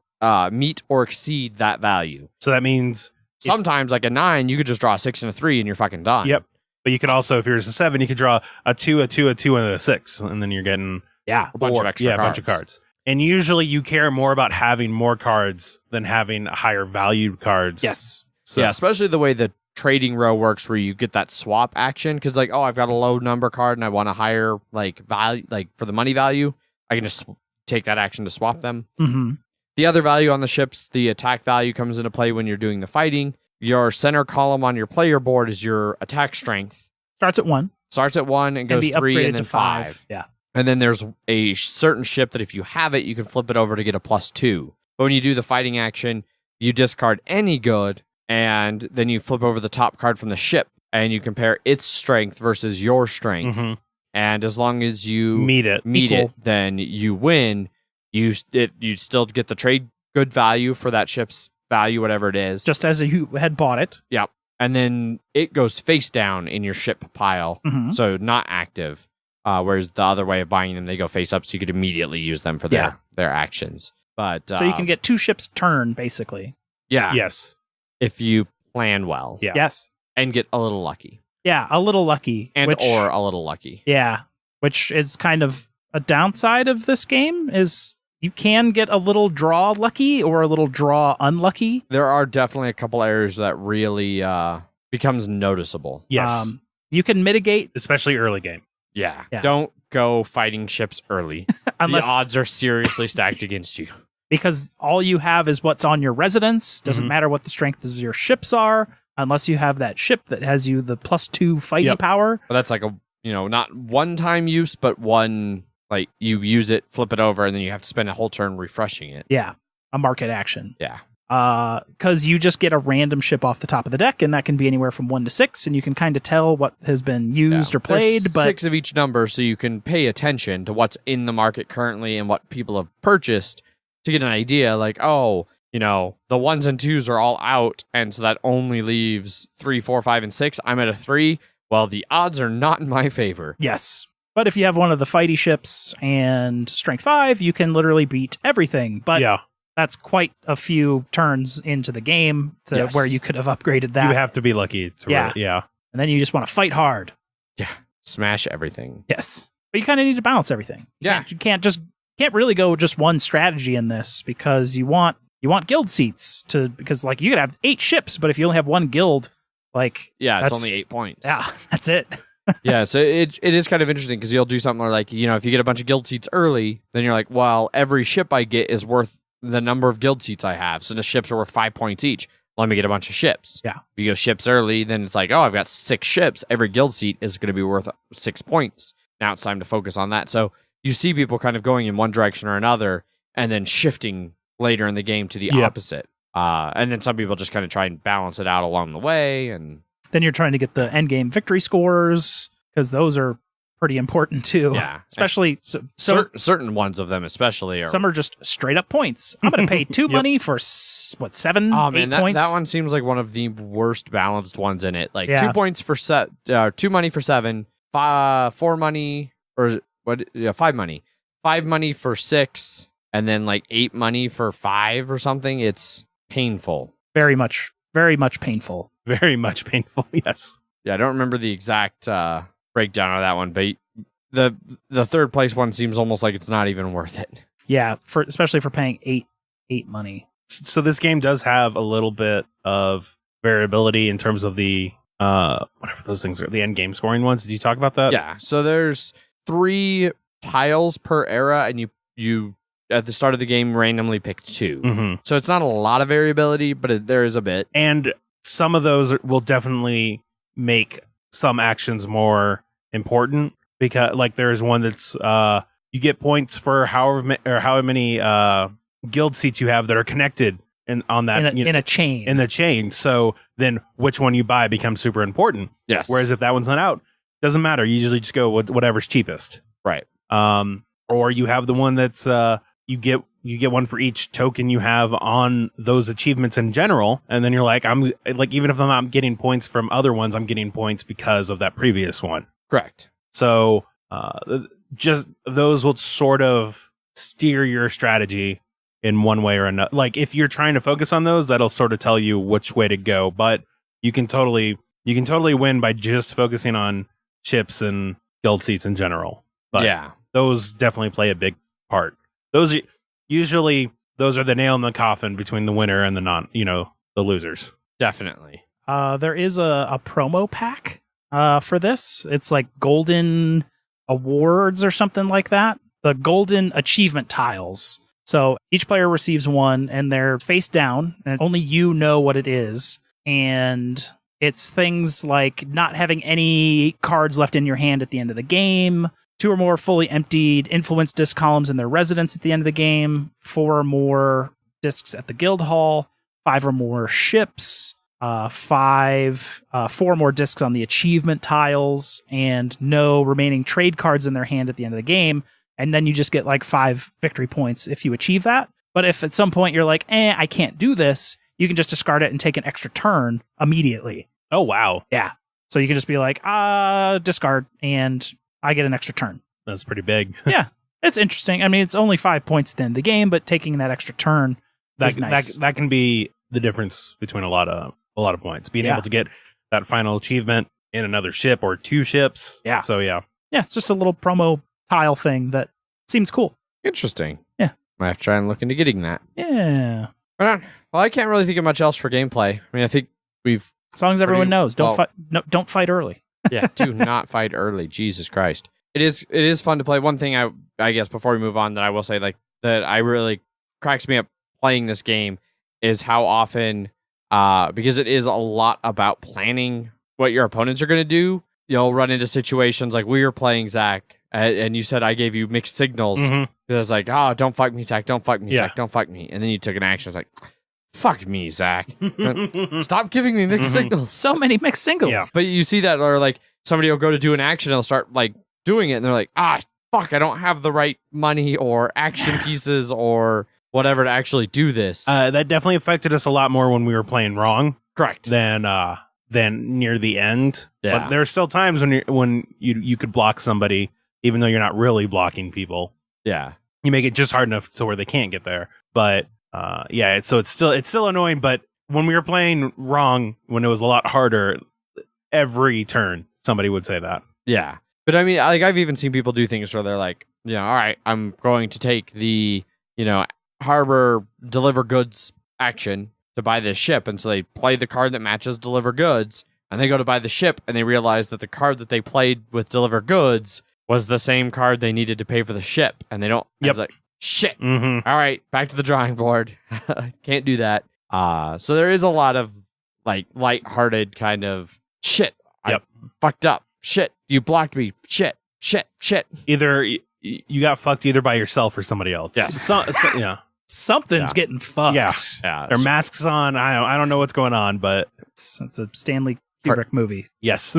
meet or exceed that value. So that means sometimes, like a 9, you could just draw a 6 and a 3, and you're fucking done. Yep. But you could also, if you're a 7, you could draw a 2, a 2, a 2, and a 6, and then you're getting a bunch of extra cards. A bunch of cards. And usually you care more about having more cards than having higher valued cards. Yes. So. Yeah, especially the way the trading row works, where you get that swap action, because like, oh, I've got a low number card and I want a higher like value, like for the money value, I can just take that action to swap them. Mm-hmm. The other value on the ships, the attack value, comes into play when you're doing the fighting. Your center column on your player board is your attack strength. Starts at 1. Starts at 1 and goes 3 and then 5. Yeah. And then there's a certain ship that if you have it, you can flip it over to get a +2. But when you do the fighting action, you discard any good, and then you flip over the top card from the ship, and you compare its strength versus your strength. Mm-hmm. And as long as you meet it, then you win. You still get the trade good value for that ship's value, whatever it is. Just as you had bought it. Yep. And then it goes face down in your ship pile, so not active. Whereas the other way of buying them, they go face up, so you could immediately use them for their actions. But so you can get 2 ships turn, basically. Yeah. Yes. If you plan well. Yeah. Yes. And get a little lucky. Yeah, a little lucky. Or a little lucky. Yeah. Which is kind of a downside of this game, is you can get a little draw lucky or a little draw unlucky. There are definitely a couple areas that really becomes noticeable. Yes. You can mitigate. Especially early game. Yeah. Don't go fighting ships early. Unless, the odds are seriously stacked against you. Because all you have is what's on your residence. Doesn't matter what the strength of your ships are, unless you have that ship that has you the +2 fighting power. But that's like not one-time use, but one, like, you use it, flip it over, and then you have to spend a whole turn refreshing it. Yeah. A market action. Yeah. Because you just get a random ship off the top of the deck, and that can be anywhere from 1 to 6, and you can kind of tell what has been used or played. There's 6 of each number, so you can pay attention to what's in the market currently and what people have purchased to get an idea. Like, oh, the 1s and 2s are all out, and so that only leaves 3, 4, 5, and 6. I'm at a 3. Well, the odds are not in my favor. Yes. But if you have one of the fighty ships and strength 5, you can literally beat everything. But that's quite a few turns into the game to where you could have upgraded that. You have to be lucky to really, And then you just want to fight hard. Yeah. Smash everything. Yes. But you kind of need to balance everything. You can't really go just one strategy in this, because you want guild seats because like you could have 8 ships, but if you only have 1 guild, like it's only 8 points. Yeah, that's it. Yeah, so it is kind of interesting, because you'll do something where, like, if you get a bunch of guild seats early, then you're like, well, every ship I get is worth the number of guild seats I have. So the ships are worth 5 points each. Let me get a bunch of ships. Yeah. If you go ships early, then it's like, oh, I've got 6 ships. Every guild seat is going to be worth 6 points. Now it's time to focus on that. So you see people kind of going in one direction or another, and then shifting later in the game to the opposite. And then some people just kind of try and balance it out along the way. And then you're trying to get the end game victory scores, because those are pretty important too. Yeah. Especially certain ones of them, especially. Some are just straight up points. I'm going to pay 2 money for 7, 8 points. That one seems like one of the worst balanced ones in it. Like 2 points for 2 money for 7, 4 money, or what? Yeah, 5 money, 5 money for 6, and then like 8 money for 5 or something. It's painful. Very much painful. Very much painful. Yes. Yeah, I don't remember the exact breakdown of that one, but the third place one seems almost like it's not even worth it. Yeah, especially for paying 8 money. So this game does have a little bit of variability in terms of the whatever those things are, the end game scoring ones. Did you talk about that? Yeah. So there's 3 tiles per era, and you at the start of the game randomly pick 2. Mm-hmm. So it's not a lot of variability, but there is a bit. And some of those will definitely make some actions more important, because like there's one that's you get points for however many guild seats you have that are connected in a chain. So then which one you buy becomes super important. Yes. Whereas if that one's not out, doesn't matter. You usually just go with whatever's cheapest. Right. Or you have the one that's you get one for each token you have on those achievements in general, and then you're like, I'm like, even if I'm not getting points from other ones, I'm getting points because of that previous one. Correct. So just those will sort of steer your strategy in one way or another. Like if you're trying to focus on those, that'll sort of tell you which way to go. But you can totally win by just focusing on ships and guild seats in general. But yeah, those definitely play a big part. Those are the nail in the coffin between the winner and the losers. definitely. There is a promo pack for this. It's like golden awards or something like that. The golden achievement tiles. So each player receives one, and they're face down, and only you know what it is. And it's things like not having any cards left in your hand at the end of the game, 2 or more fully emptied influence disc columns in their residence at the end of the game, 4 or more discs at the guild hall, 5 or more ships, 4 more discs on the achievement tiles, and no remaining trade cards in their hand at the end of the game. And then you just get like 5 victory points if you achieve that. But if at some point you're like, I can't do this, you can just discard it and take an extra turn immediately. Oh, wow. Yeah. So you can just be like, discard, and I get an extra turn. That's pretty big. Yeah. It's interesting. I mean, it's only 5 points at the end of the game, but taking that extra turn is nice. That can be the difference between a lot of points. Being able to get that final achievement in another ship or 2 ships. Yeah. So, yeah. Yeah, it's just a little promo tile thing that seems cool. Interesting. Yeah. Might have to try and look into getting that. Yeah. Right on. Well, I can't really think of much else for gameplay. I mean, I think we've... As long as everyone knows, don't fight early. Yeah, do not fight early. Jesus Christ. It is fun to play. One thing I guess before we move on that I will say that I really cracks me up playing this game is how often because it is a lot about planning what your opponents are going to do. You'll run into situations like we were playing Zach and you said I gave you mixed signals. Mm-hmm. It was like, oh, don't fuck me, Zach. Don't fuck me, Zach. Don't fuck me. And then you took an action. It's like, fuck me, Zach. Stop giving me mixed signals. So many mixed signals. Yeah. But you see that, or like somebody will go to do an action and they'll start like doing it and they're like, fuck, I don't have the right money or action pieces or whatever to actually do this. That definitely affected us a lot more when we were playing wrong. Correct. Than near the end. Yeah. But there are still times when you could block somebody even though you're not really blocking people. Yeah. You make it just hard enough to where they can't get there. But it's still annoying, but when we were playing wrong, when it was a lot harder, every turn somebody would say that. Yeah. But I mean, like I've even seen people do things where they're like, all right, I'm going to take the, harbor deliver goods action to buy this ship. And so they play the card that matches deliver goods and they go to buy the ship and they realize that the card that they played with deliver goods was the same card they needed to pay for the ship. And they don't, it's like, shit. Mm-hmm. All right, back to the drawing board. Can't do that. So there is a lot of like lighthearted kind of shit. I fucked up. Shit, you blocked me. Shit. Either you got fucked either by yourself or somebody else. Yeah. Something's getting fucked. Yeah. Their masks on. I don't know what's going on, but it's a Stanley Kubrick movie. Yes.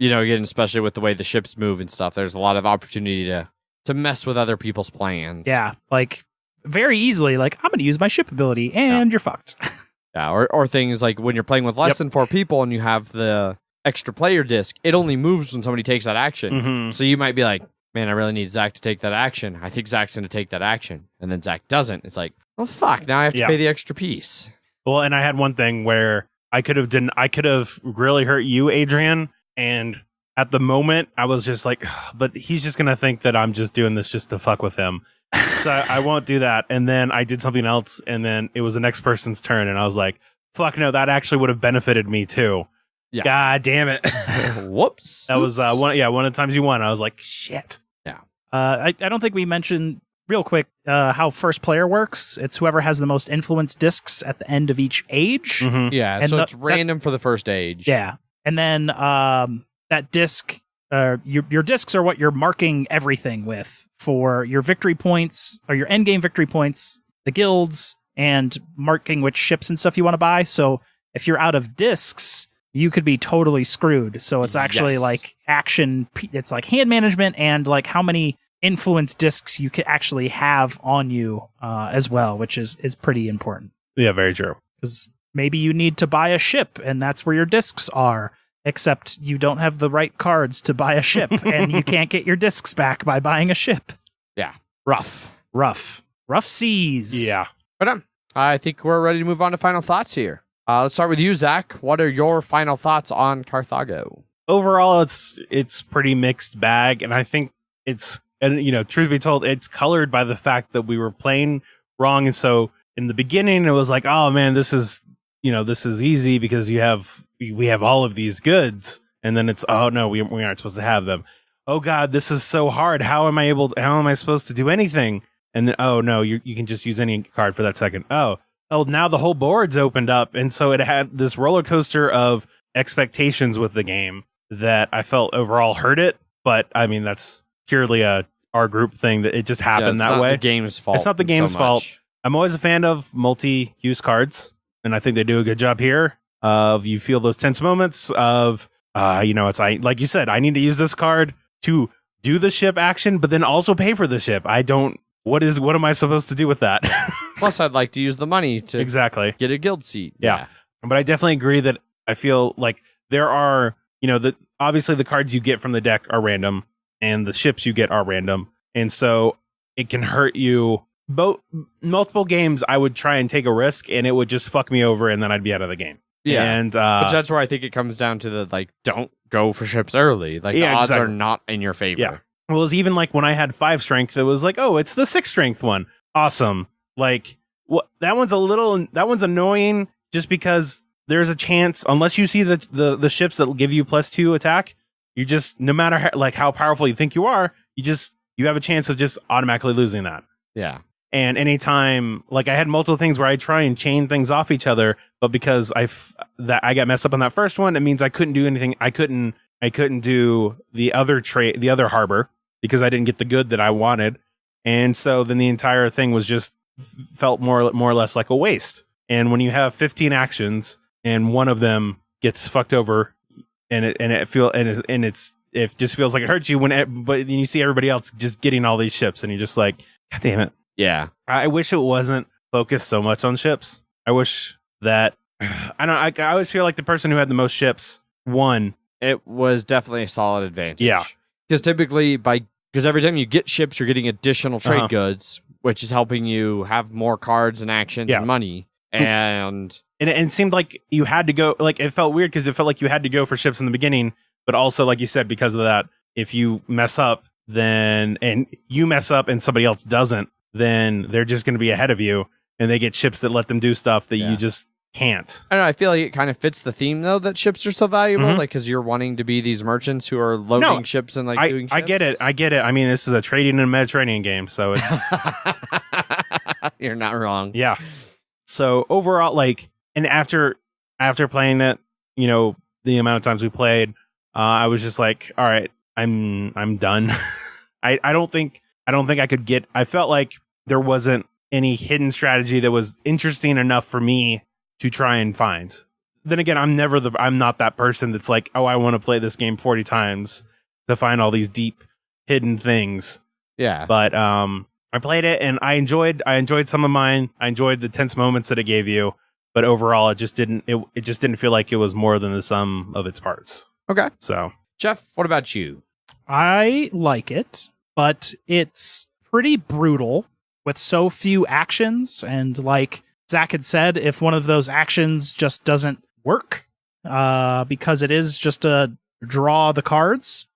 Again, especially with the way the ships move and stuff, there's a lot of opportunity to mess with other people's plans. Yeah, like very easily, like I'm going to use my ship ability and you're fucked. Yeah, or things like when you're playing with less than 4 people and you have the extra player disc, it only moves when somebody takes that action. Mm-hmm. So you might be like, man, I really need Zach to take that action. I think Zach's going to take that action. And then Zach doesn't. It's like, well, fuck, now I have to pay the extra piece. Well, and I had one thing where I could have really hurt you, Adrian. And at the moment, I was just like, but he's just going to think that I'm just doing this just to fuck with him. So I won't do that. And then I did something else. And then it was the next person's turn. And I was like, fuck no, that actually would have benefited me too. Yeah. God damn it. Whoops. That was one of the times you won. I was like, shit. Yeah. I don't think we mentioned real quick how first player works. It's whoever has the most influence discs at the end of each age. Mm-hmm. Yeah. And so it's random for the first age. Yeah. And then that disc, your discs are what you're marking everything with for your victory points or your endgame victory points, the guilds, and marking which ships and stuff you want to buy. So if you're out of discs, you could be totally screwed. So it's actually like action. It's like hand management and like how many influence discs you could actually have on you as well, which is pretty important. Yeah, very true. Because maybe you need to buy a ship and that's where your discs are, except you don't have the right cards to buy a ship and you can't get your discs back by buying a ship. Yeah. Rough. Rough seas. Yeah. But I think we're ready to move on to final thoughts here. Let's start with you, Zach. What are your final thoughts on Carthago? Overall, it's pretty mixed bag, and I think truth be told, it's colored by the fact that we were playing wrong, and so in the beginning it was like, oh man, this is easy because we have all of these goods, and then it's, oh no, we aren't supposed to have them. Oh god, this is so hard. How am I supposed to do anything? And then, oh no, you can just use any card for that second. Oh, now the whole board's opened up, and so it had this roller coaster of expectations with the game that I felt overall hurt it. But I mean, that's purely our group thing, that it just happened that way. It's not the game's fault. It's not the game's fault. I'm always a fan of multi-use cards, and I think they do a good job here. Of you feel those tense moments of it's like you said, I need to use this card to do the ship action, but then also pay for the ship. What am I supposed to do with that? Plus, I'd like to use the money to exactly get a guild seat. Yeah. But I definitely agree that I feel like there are, obviously the cards you get from the deck are random, and the ships you get are random. And so it can hurt you. Multiple games, I would try and take a risk, and it would just fuck me over, and then I'd be out of the game. Yeah. And but that's where I think it comes down to the, don't go for ships early. The odds are not in your favor. Yeah. Well, it was even like when I had 5 strength, it was like, oh, it's the 6 strength one. Awesome. That one's annoying just because there's a chance, unless you see the ships that will give you +2 attack, you just, no matter how powerful you think you are, you have a chance of just automatically losing that. Yeah. And anytime, I had multiple things where I try and chain things off each other, but because I got messed up on that first one, it means I couldn't do anything. I couldn't do the other harbor because I didn't get the good that I wanted. And so then the entire thing was just felt more or less like a waste. And when you have 15 actions and one of them gets fucked over, it just feels like it hurts you but then you see everybody else just getting all these ships, and you're just like, god damn it. Yeah. I wish it wasn't focused so much on ships. I wish that I always feel like the person who had the most ships won. It was definitely a solid advantage. Yeah. Because typically because every time you get ships, you're getting additional trade goods, which is helping you have more cards and actions and money. And it seemed like you had to go, it felt weird because it felt like you had to go for ships in the beginning, but also, like you said, because of that, if you mess up, and somebody else doesn't, then they're just going to be ahead of you, and they get ships that let them do stuff that you just can't. I don't know, I feel like it kind of fits the theme, though, that ships are so valuable, because you're wanting to be these merchants who are loading ships and doing ships. I get it. I mean, this is a trading in Mediterranean game, so it's... You're not wrong. Yeah. So overall, and after playing it, the amount of times we played, I was just like, all right, I'm done. I don't think I could get. I felt like there wasn't any hidden strategy that was interesting enough for me to try and find. Then again, I'm not that person that's like, oh, I want to play this game 40 times to find all these deep hidden things. Yeah. But I played it and I enjoyed some of mine. I enjoyed the tense moments that it gave you, but overall it just didn't feel like it was more than the sum of its parts. Okay. So, Jeff, what about you? I like it, but it's pretty brutal with so few actions. And like Zach had said, if one of those actions just doesn't work, because it is just a draw the cards,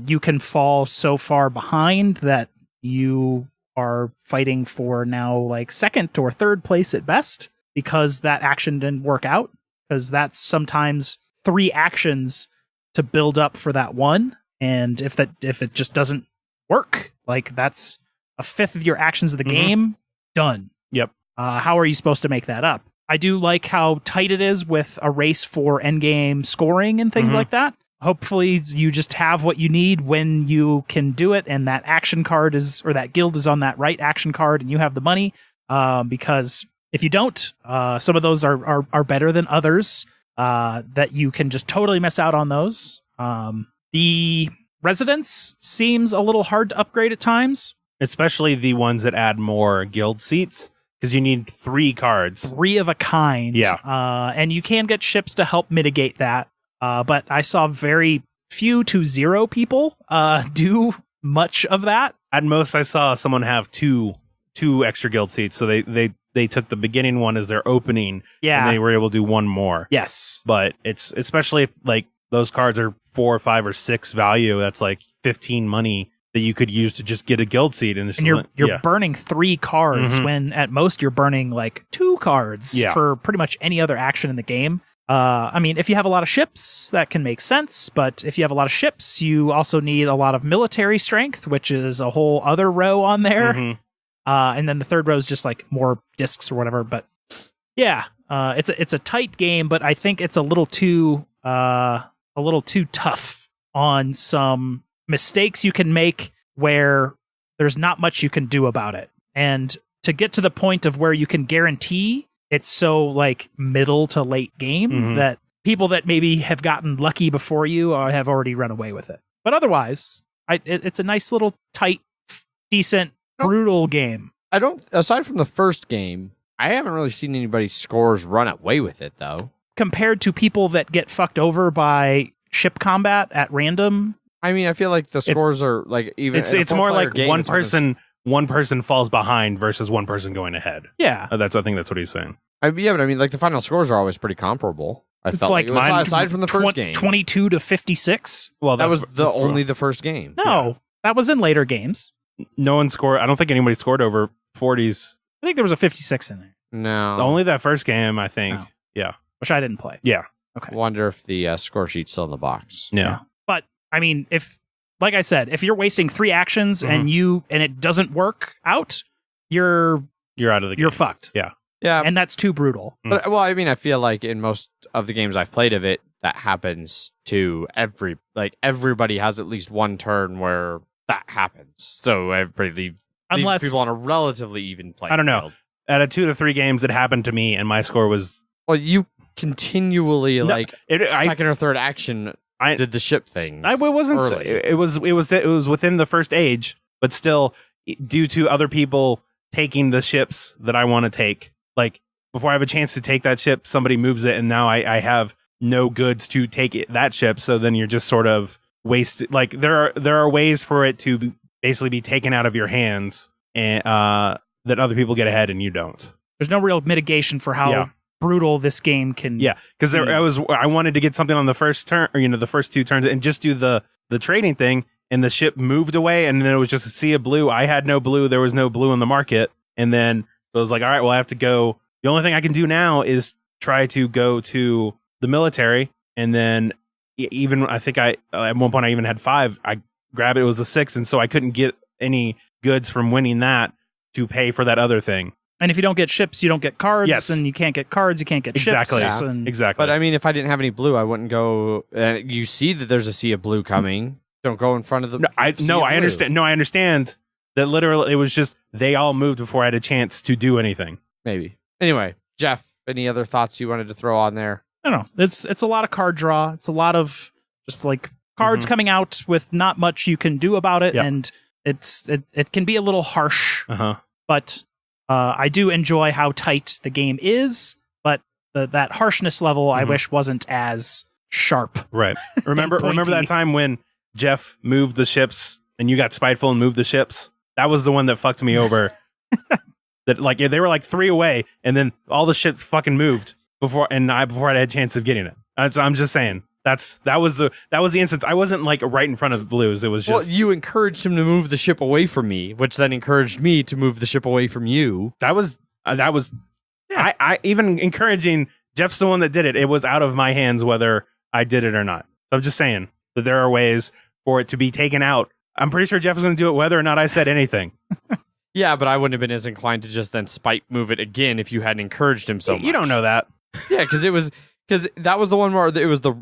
you can fall so far behind that you are fighting for now second or third place at best because that action didn't work out. Because that's sometimes 3 actions to build up for that one. And if it just doesn't work, that's a fifth of your actions of the game done. Yep. How are you supposed to make that up? I do like how tight it is with a race for endgame scoring and things like that. Hopefully you just have what you need when you can do it, and that action card that guild is on that right action card, and you have the money. Because if you don't, some of those are better than others. That you can just totally miss out on those. The residence seems a little hard to upgrade at times. Especially the ones that add more guild seats, because you need 3 cards. 3 of a kind. Yeah. And you can get ships to help mitigate that. But I saw very few to 0 people do much of that. At most, I saw someone have two extra guild seats, so they took the beginning one as their opening, and they were able to do one more. Yes, but it's especially if like those cards are 4 or 5 or 6 value, that's like 15 money that you could use to just get a guild seat, and you're burning 3 cards when at most you're burning like 2 cards for pretty much any other action in the game. I mean, if you have a lot of ships, that can make sense, but if you have a lot of ships, you also need a lot of military strength, which is a whole other row on there. And then the third row is just like more discs or whatever. But yeah, it's a tight game, but I think it's a little too tough on some mistakes you can make where there's not much you can do about it. And to get to the point of where you can guarantee it's so like middle to late game that people that maybe have gotten lucky before you have already run away with it. But otherwise, it's a nice little tight, decent, brutal game. Aside from the first game, I haven't really seen anybody's scores run away with it though. Compared to people that get fucked over by ship combat at random. I mean, I feel like the scores are like even. It's more like one person falls behind versus one person going ahead. Yeah, I think that's what he's saying. But I mean, like the final scores are always pretty comparable. I felt like mine, aside from the first game, 22 to 56. Well, that was only the first game. No, that was in later games. No one scored. I don't think anybody scored over 40s. I think there was a 56 in there. No, only that first game. I think. Oh. Yeah, which I didn't play. Yeah. Okay. Wonder if the score sheet's still in the box. Yeah. But I mean, like I said, if you're wasting 3 actions and it doesn't work out, you're out of the game. You're fucked. Yeah. Yeah. And that's too brutal. But, well, I mean, I feel like in most of the games I've played of it, that happens to everybody has at least one turn where that happens. So everybody leaves people on a relatively even playing field. I don't know. Out of 2 to 3 games, it happened to me, and my score was. Well, you continually second or third action did the ship things. It wasn't. Early. It was within the first age, but still, due to other people taking the ships that I want to take, like before I have a chance to take that ship, somebody moves it, and now I have no goods to take that ship. So then you're just sort of wasted. Like there are ways for it to basically be taken out of your hands, and that other people get ahead and you don't. There's no real mitigation for how brutal this game can. Yeah, because I wanted to get something on the first turn, or the first 2 turns, and just do the trading thing, and the ship moved away, and then it was just a sea of blue. I had no blue. There was no blue in the market, and then I was like, all right, well, I have to go. The only thing I can do now is try to go to the military, and then even I think at one point I even had 5. I grabbed it was a 6, and so I couldn't get any goods from winning that to pay for that other thing. And if you don't get ships, you don't get cards. Yes. And you can't get cards, you can't get ships. Exactly. But I mean, if I didn't have any blue, I wouldn't go. You see that there's a sea of blue coming. Don't go in front of the. I understand. No, I understand that literally it was just they all moved before I had a chance to do anything. Maybe. Anyway, Jeff, any other thoughts you wanted to throw on there? I don't know. It's a lot of card draw. It's a lot of just like cards coming out with not much you can do about it, and it can be a little harsh. But. I do enjoy how tight the game is, but that harshness level I wish wasn't as sharp. Right. Remember that time when Jeff moved the ships and you got spiteful and moved the ships? That was the one that fucked me over. That like they were like 3 away, and then all the ships fucking moved before I had a chance of getting it. I'm just saying. That was the instance. I wasn't like right in front of the blues. It was just you encouraged him to move the ship away from me, which then encouraged me to move the ship away from you. That was I even encouraging Jeff's the one that did it. It was out of my hands whether I did it or not. So I'm just saying that there are ways for it to be taken out. I'm pretty sure Jeff was going to do it whether or not I said anything. Yeah, but I wouldn't have been as inclined to just then spite move it again if you hadn't encouraged him so much. You don't know that. Yeah, because that was the one where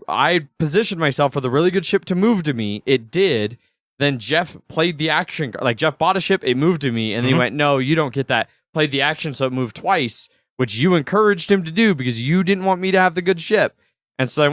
I positioned myself for the really good ship to move to me. It did. Then Jeff played the action. Like Jeff bought a ship, it moved to me, and then he went, "No, you don't get that." Played the action, so it moved twice, which you encouraged him to do because you didn't want me to have the good ship. And so it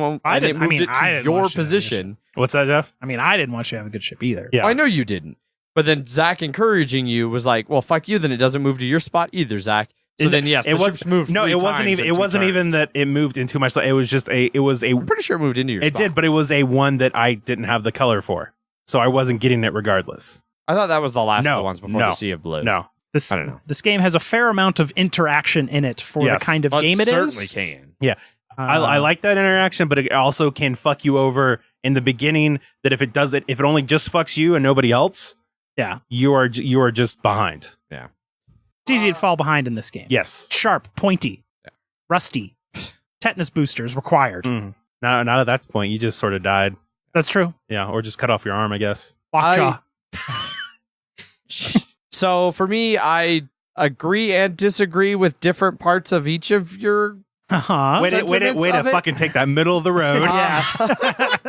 moved it to your position. What's that, Jeff? I mean, I didn't want you to have a good ship either. Yeah, well, I know you didn't. But then Zach encouraging you was like, "Well, fuck you. Then it doesn't move to your spot either, Zach." So then, yes, the ships moved. No, it wasn't even. It wasn't even that it moved into my slot. It was just a. It was a. I'm pretty sure it moved into your. It did, but it was a one that I didn't have the color for, so I wasn't getting it regardless. I thought that was the last No, of the ones before no, the Sea of Blue. No. I don't know. This game has a fair amount of interaction in it for the kind of But game it certainly is. can. Yeah. I like that interaction, but it also can fuck you over in the beginning. That if it only just fucks you and nobody else, Yeah. you are just behind. Yeah. It's easy to fall behind in this game. Yes. Sharp, pointy, rusty, tetanus boosters required. Now at that point, you just sort of died. That's true. Yeah, or just cut off your arm, I guess. Lockjaw. So for me, I agree and disagree with different parts of each of your. Uh-huh. Way to fucking take that middle of the road. Yeah.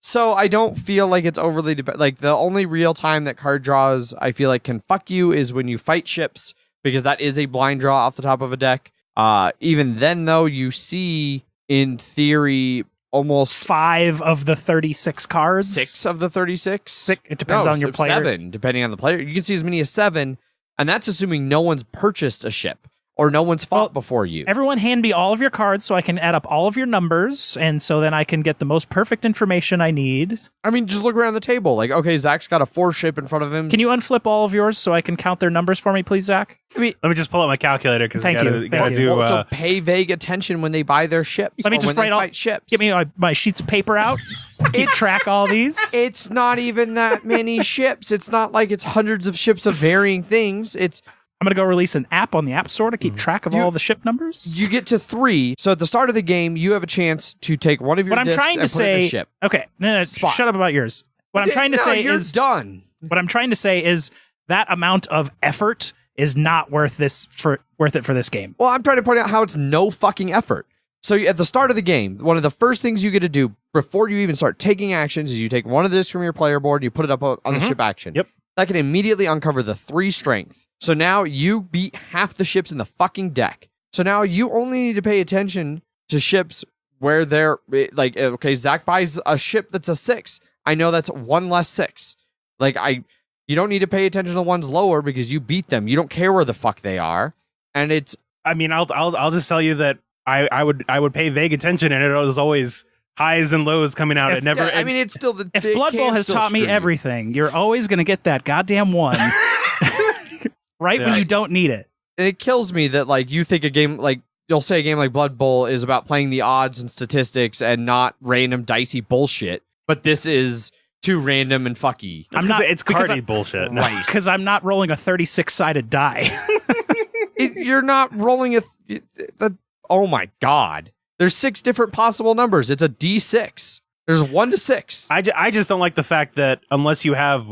So I don't feel like it's overly like the only real time that card draws I feel like can fuck you is when you fight ships, because that is a blind draw off the top of a deck. Even then, though, you see in theory almost 5 of the 36 cards. 6 of the 36. It depends on your player. 7, depending on the player. You can see as many as 7, and that's assuming no one's purchased a ship or no one's fought before you. Everyone hand me all of your cards so I can add up all of your numbers, and so then I can get the most perfect information I need. I mean, just look around the table. Like, okay, Zach's got a 4 ship in front of him. Can you unflip all of yours so I can count their numbers for me, please, Zach? I mean, Let me just pull up my calculator because I Thank you. gotta do. also pay vague attention when they buy their ships. Let me or just when they write all- fight ships. Give me my sheets of paper out. Keep track all these. It's not even that many ships. It's not like it's hundreds of ships of varying things. I'm going to go release an app on the App Store to keep track of all the ship numbers. You get to 3. So at the start of the game, you have a chance to take one of your What I'm discs trying to and put it in say, a ship. okay, no, Spot. shut up about yours. What I'm trying to say you're is done. What I'm trying to say is that amount of effort is not worth it for this game. Well, I'm trying to point out how it's no fucking effort. So at the start of the game, one of the first things you get to do before you even start taking actions is you take one of this from your player board and you put it up on the ship action. Yep. That can immediately uncover the 3 strength. So now you beat half the ships in the fucking deck. So now you only need to pay attention to ships where they're like, okay, Zach buys a ship that's a 6. I know that's 1 less 6. Like you don't need to pay attention to the ones lower because you beat them. You don't care where the fuck they are. And it's, I mean, I'll just tell you that I would pay vague attention, and it was always highs and lows coming out. It never. yeah, I mean, it's still the. If it Blood Bowl can has still taught me screw you. everything, you're always going to get that goddamn 1 right when you don't need it. And it kills me that like you think a game like you'll say a game like Blood Bowl is about playing the odds and statistics and not random dicey bullshit, but this is too random and fucky. It's cardy bullshit. Right. Because I'm not rolling a 36-sided die. You're not rolling oh my god. There's 6 different possible numbers. It's a D6. There's 1 to 6. I just don't like the fact that unless you have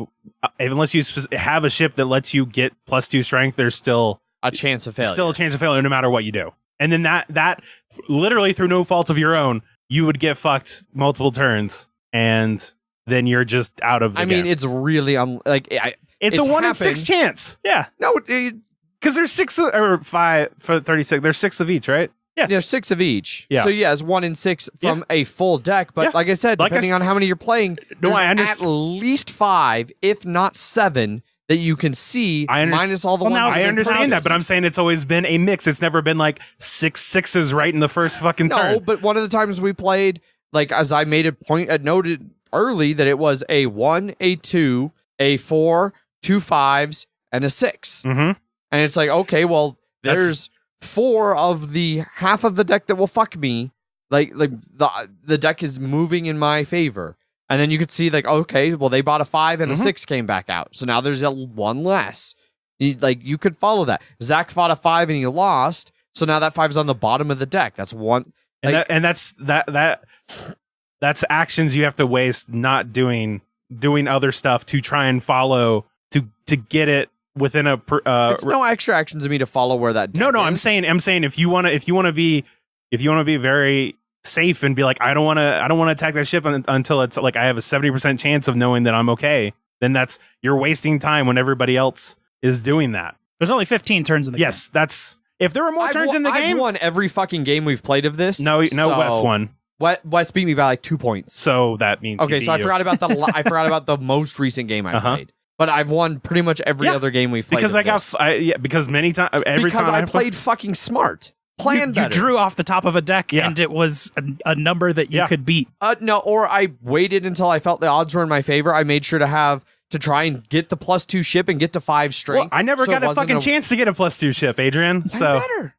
a ship that lets you get +2 strength, there's still A chance of failure. still a chance of failure no matter what you do. And then that literally through no fault of your own, you would get fucked multiple turns, and then you're just out of the game. it's really it's a 1 in 6 chance. Yeah. No, Because there's 6 or 5 for 36. There's 6 of each, right? Yes. there's 6 of each. Yeah. So yeah, it's 1 in 6 from a full deck. But Yeah. like I said, Like I depending s- on how many you're playing, there's I at understand. least 5, if not 7, that you can see minus all the Well, ones. now that I you understand that, purchased. but I'm saying it's always been a mix. It's never been like 6 6s right in the first fucking no. turn. But one of the times we played, like as I made a noted early that it was a 1, a 2, a 4, 2 5s, and a 6. Mm-hmm. And it's like, okay, well, there's 4 of the half of the deck that will fuck me. Like the deck is moving in my favor. And then you could see like, okay, well, they bought a 5 and a 6 came back out. So now there's a 1 less. You could follow that. Zach fought a 5 and he lost. So now that 5 is on the bottom of the deck. That's 1. And that's actions you have to waste not doing other stuff to try and follow to get it within a It's no extra actions to me to follow where that deck no is. I'm saying if you want to be very safe and be like I don't want to attack that ship until it's like I have a 70% chance of knowing that I'm okay, then you're wasting time when everybody else is doing that. There's only 15 turns in the game. Yes, that's if there were more turns in the game. I've won every fucking game we've played of this. No, so Wes won. Wes beat me by like 2 points. So that means Okay, he so I beat you. forgot about I forgot about the most recent game I played. But I've won pretty much every Yeah, other game we've played. because many times because I played fucking smart. Planned You better. drew off the top of a deck, Yeah. and it was a number that you Yeah. could beat. No, or I waited until I felt the odds were in my favor. I made sure to have to try and get the +2 ship and get to 5 strength. Well, I never so got a fucking chance to get a +2 ship, Adrian. Plan better.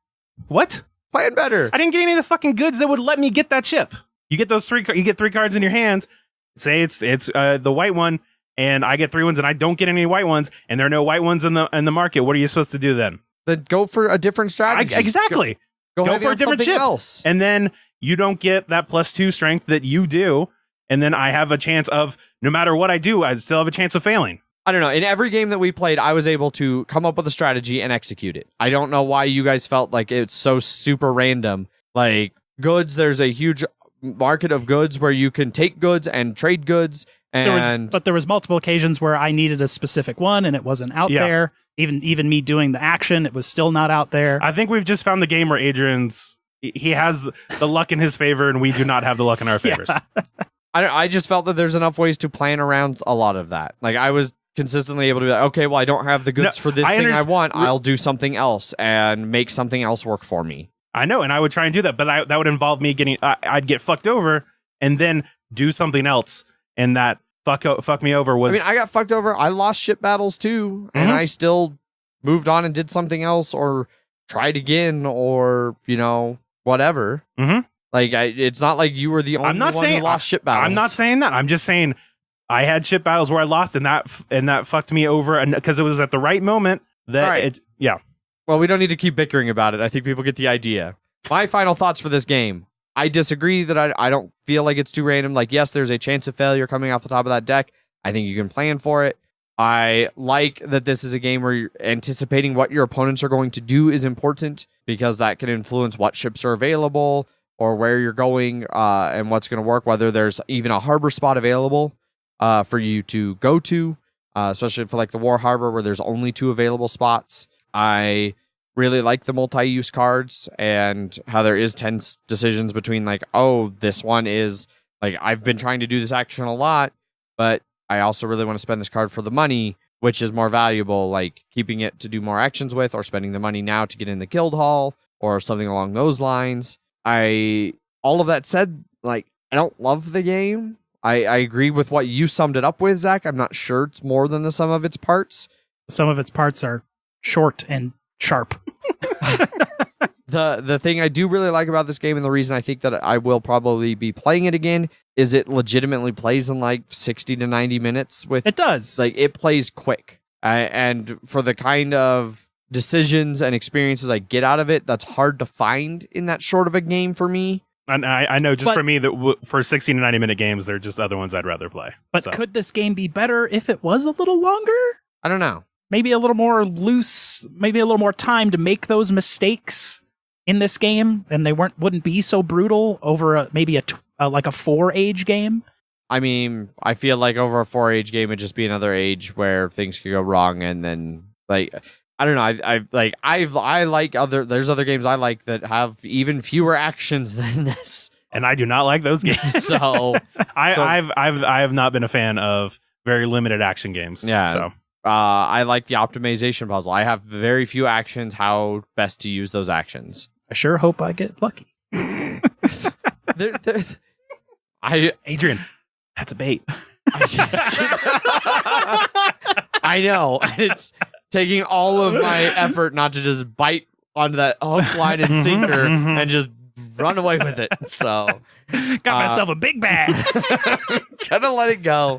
What? Plan better. I didn't get any of the fucking goods that would let me get that ship. You get those 3. You get 3 cards in your hands. Say it's the white one, and I get 3 ones, and I don't get any white ones, and there are no white ones in the market. What are you supposed to do then? Then go for a different strategy. Exactly. Go for a different ship. Else. And then you don't get that +2 strength that you do. And then I have a chance of, no matter what I do, I still have a chance of failing. I don't know. In every game that we played, I was able to come up with a strategy and execute it. I don't know why you guys felt like it's so super random. Like goods, there's a huge market of goods where you can take goods and trade goods. But there was multiple occasions where I needed a specific one and it wasn't out there. Even me doing the action, it was still not out there. I think we've just found the game where he has the luck in his favor and we do not have the luck in our favors. I just felt that there's enough ways to plan around a lot of that. Like I was consistently able to be like, okay, well, I don't have the goods for this thing I want. I'll do something else and make something else work for me. I know, and I would try and do that, but that would involve me I'd get fucked over and then do something else, and that fuck me over was... I mean, I got fucked over. I lost ship battles too, and I still moved on and did something else or tried again or, whatever. Mm-hmm. Like, it's not like you were the only one who lost ship battles. I'm not saying that. I'm just saying I had ship battles where I lost, and that fucked me over, and because it was at the right moment that Well, we don't need to keep bickering about it. I think people get the idea. My final thoughts for this game. I disagree that I don't feel like it's too random. Like, yes, there's a chance of failure coming off the top of that deck. I think you can plan for it. I like that this is a game where you're anticipating what your opponents are going to do is important because that can influence what ships are available or where you're going and what's going to work, whether there's even a harbor spot available for you to go to, especially for like the War Harbor where there's only 2 available spots. I really like the multi-use cards and how there is tense decisions between like, oh, this one is like, I've been trying to do this action a lot, but I also really want to spend this card for the money, which is more valuable, like keeping it to do more actions with or spending the money now to get in the guild hall or something along those lines. All of that said, like, I don't love the game. I agree with what you summed it up with, Zach. I'm not sure it's more than the sum of its parts. Some of its parts are short and sharp. The thing I do really like about this game, and the reason I think that I will probably be playing it again, is it legitimately plays in like 60 to 90 minutes. It does. Like, it plays quick. And for the kind of decisions and experiences I get out of it, that's hard to find in that short of a game for me. And I know for me that for 60 to 90 minute games, there are just other ones I'd rather play. But could this game be better if it was a little longer? I don't know. Maybe a little more loose, maybe a little more time to make those mistakes in this game, and they wouldn't be so brutal over maybe a 4-age game. I mean, I feel like over a 4-age game, it'd just be another age where things could go wrong, and then like I don't know. There's other games I like that have even fewer actions than this, and I do not like those games. So I have not been a fan of very limited action games. Yeah. So. I like the optimization puzzle. I have very few actions. How best to use those actions? I sure hope I get lucky. Adrian, that's a bait. I know. It's taking all of my effort not to just bite onto that hook, line, and sinker and just run away with it. So got myself a big bass. Gotta let it go.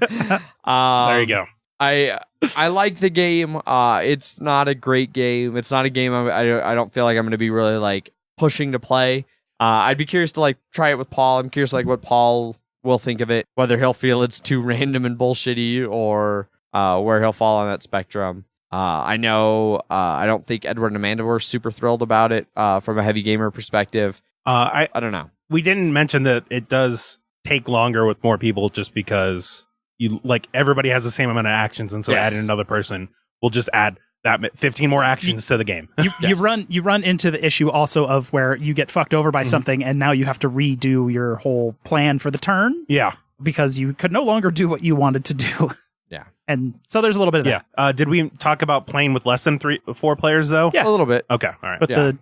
There you go. I like the game. It's not a great game. It's not a game I don't feel like I'm going to be really like pushing to play. I'd be curious to like try it with Paul. I'm curious like what Paul will think of it, whether he'll feel it's too random and bullshitty or where he'll fall on that spectrum. I know I don't think Edward and Amanda were super thrilled about it from a heavy gamer perspective. I don't know. We didn't mention that it does take longer with more people just because everybody has the same amount of actions, and so adding another person will just add that 15 more actions to the game. You run into the issue also of where you get fucked over by something, and now you have to redo your whole plan for the turn. Yeah, because you could no longer do what you wanted to do. Yeah, and so there's a little bit of that. Did we talk about playing with less than 4 players though? Yeah, a little bit. Okay, all right. But that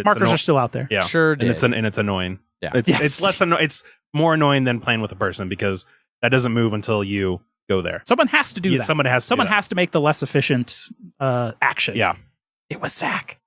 it's markers are still out there. Yeah, sure. And it's annoying. Yeah, it's less it's more annoying than playing with a person because that doesn't move until you go there. Someone has to do that. Someone has to make the less efficient action. Yeah. It was Zach.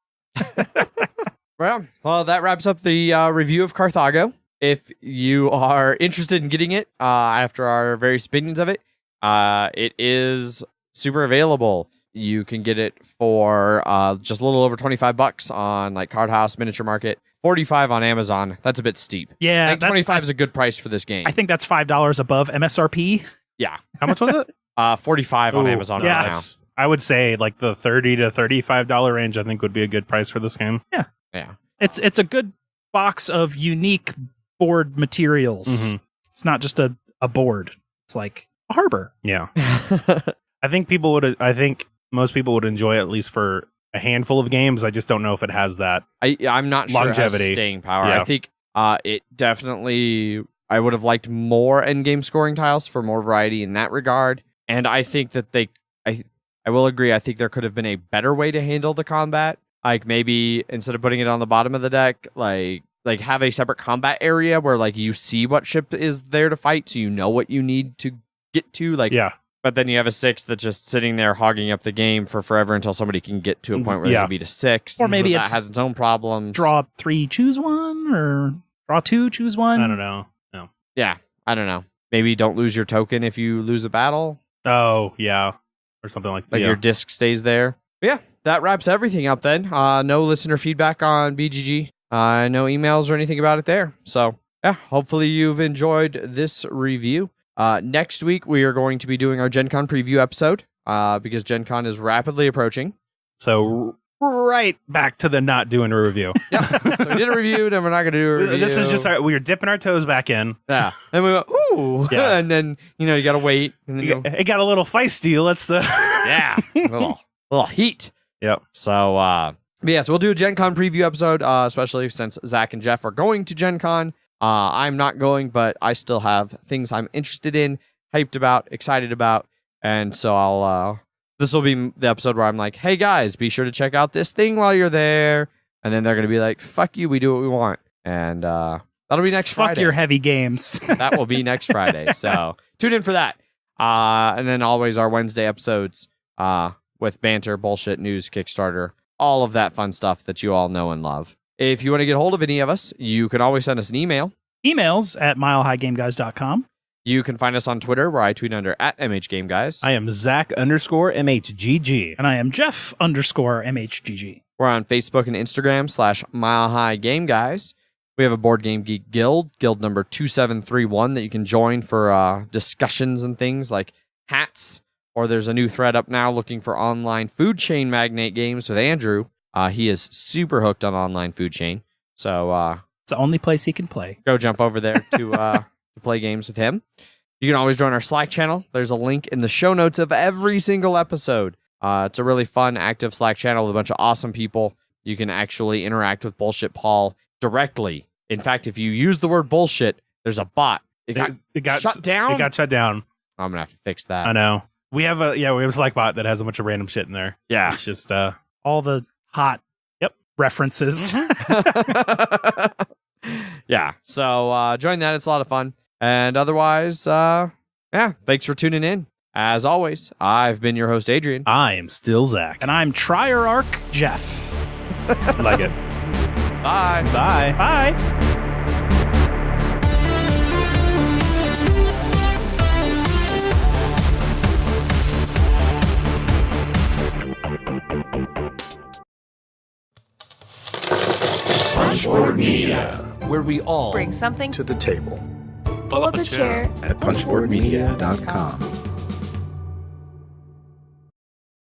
Well, that wraps up the review of Carthago. If you are interested in getting it after our various opinions of it, it is super available. You can get it for just a little over $25 on like Card House, Miniature Market, $45 on Amazon. That's a bit steep. Yeah, I think $25 is a good price for this game. I think that's $5 above MSRP. Yeah. How much was it? $45 on Amazon Yeah, right now. I would say like the $30 to $35 range, I think would be a good price for this game. Yeah. Yeah. It's a good box of unique board materials. Mm-hmm. It's not just a board. It's like a harbor. Yeah. I think most people would enjoy it at least for a handful of games. I just don't know if it has that. I'm not sure longevity. It has staying power. Yeah. I think it definitely. I would have liked more endgame scoring tiles for more variety in that regard. And I think that I will agree. I think there could have been a better way to handle the combat. Like maybe instead of putting it on the bottom of the deck, like have a separate combat area where like you see what ship is there to fight, so you know what you need to get to. Like, yeah. But then you have a 6 that's just sitting there hogging up the game for forever until somebody can get to a point where they can beat a 6. Or maybe that has its own problems. Draw 3, choose 1, or draw 2, choose 1. I don't know. No. Yeah, I don't know. Maybe don't lose your token if you lose a battle. Oh, yeah. Or something like that. Like your disc stays there. But yeah, that wraps everything up then. No listener feedback on BGG. No emails or anything about it there. So yeah, hopefully you've enjoyed this review. Next week, we are going to be doing our Gen Con preview episode because Gen Con is rapidly approaching. So right back to the not doing a review. Yeah. So we did a review, then we're not going to do a review. This is just we were dipping our toes back in. Yeah. And we went, ooh. Yeah. And then, you got to wait. And then It got a little feisty. Let's yeah. A little heat. Yep. So, so we'll do a Gen Con preview episode, especially since Zach and Jeff are going to Gen Con. I'm not going, but I still have things I'm interested in, hyped about, excited about. And so this will be the episode where I'm like, hey guys, be sure to check out this thing while you're there. And then they're going to be like, fuck you, we do what we want. And that'll be next Friday. Fuck your heavy games. That will be next Friday. So tune in for that. And then always our Wednesday episodes with banter, bullshit, news, Kickstarter, all of that fun stuff that you all know and love. If you want to get a hold of any of us, you can always send us an email. Emails at milehighgameguys.com. You can find us on Twitter, where I tweet under @MHGameGuys. I am Zach_MHGG. And I am Jeff_MHGG. We're on Facebook and Instagram /MileHighGameGuys. We have a Board Game Geek Guild number 2731, that you can join for discussions and things like hats. Or there's a new thread up now looking for online food chain magnate games with Andrew. He is super hooked on online food chain. So it's the only place he can play. Go jump over there to play games with him. You can always join our Slack channel. There's a link in the show notes of every single episode. It's a really fun, active Slack channel with a bunch of awesome people. You can actually interact with Bullshit Paul directly. In fact, if you use the word bullshit, there's a bot. It got shut down? It got shut down. I'm going to have to fix that. I know. We have a Slack bot that has a bunch of random shit in there. Yeah. It's just all the hot references. Yeah. So join that. It's a lot of fun. And otherwise, thanks for tuning in. As always, I've been your host, Adrian. I am still Zach. And I'm Trier Jeff. I like it. Bye. Bye. Bye. Punchboard Media, where we all bring something to the table. pull up a chair at punchboardmedia.com.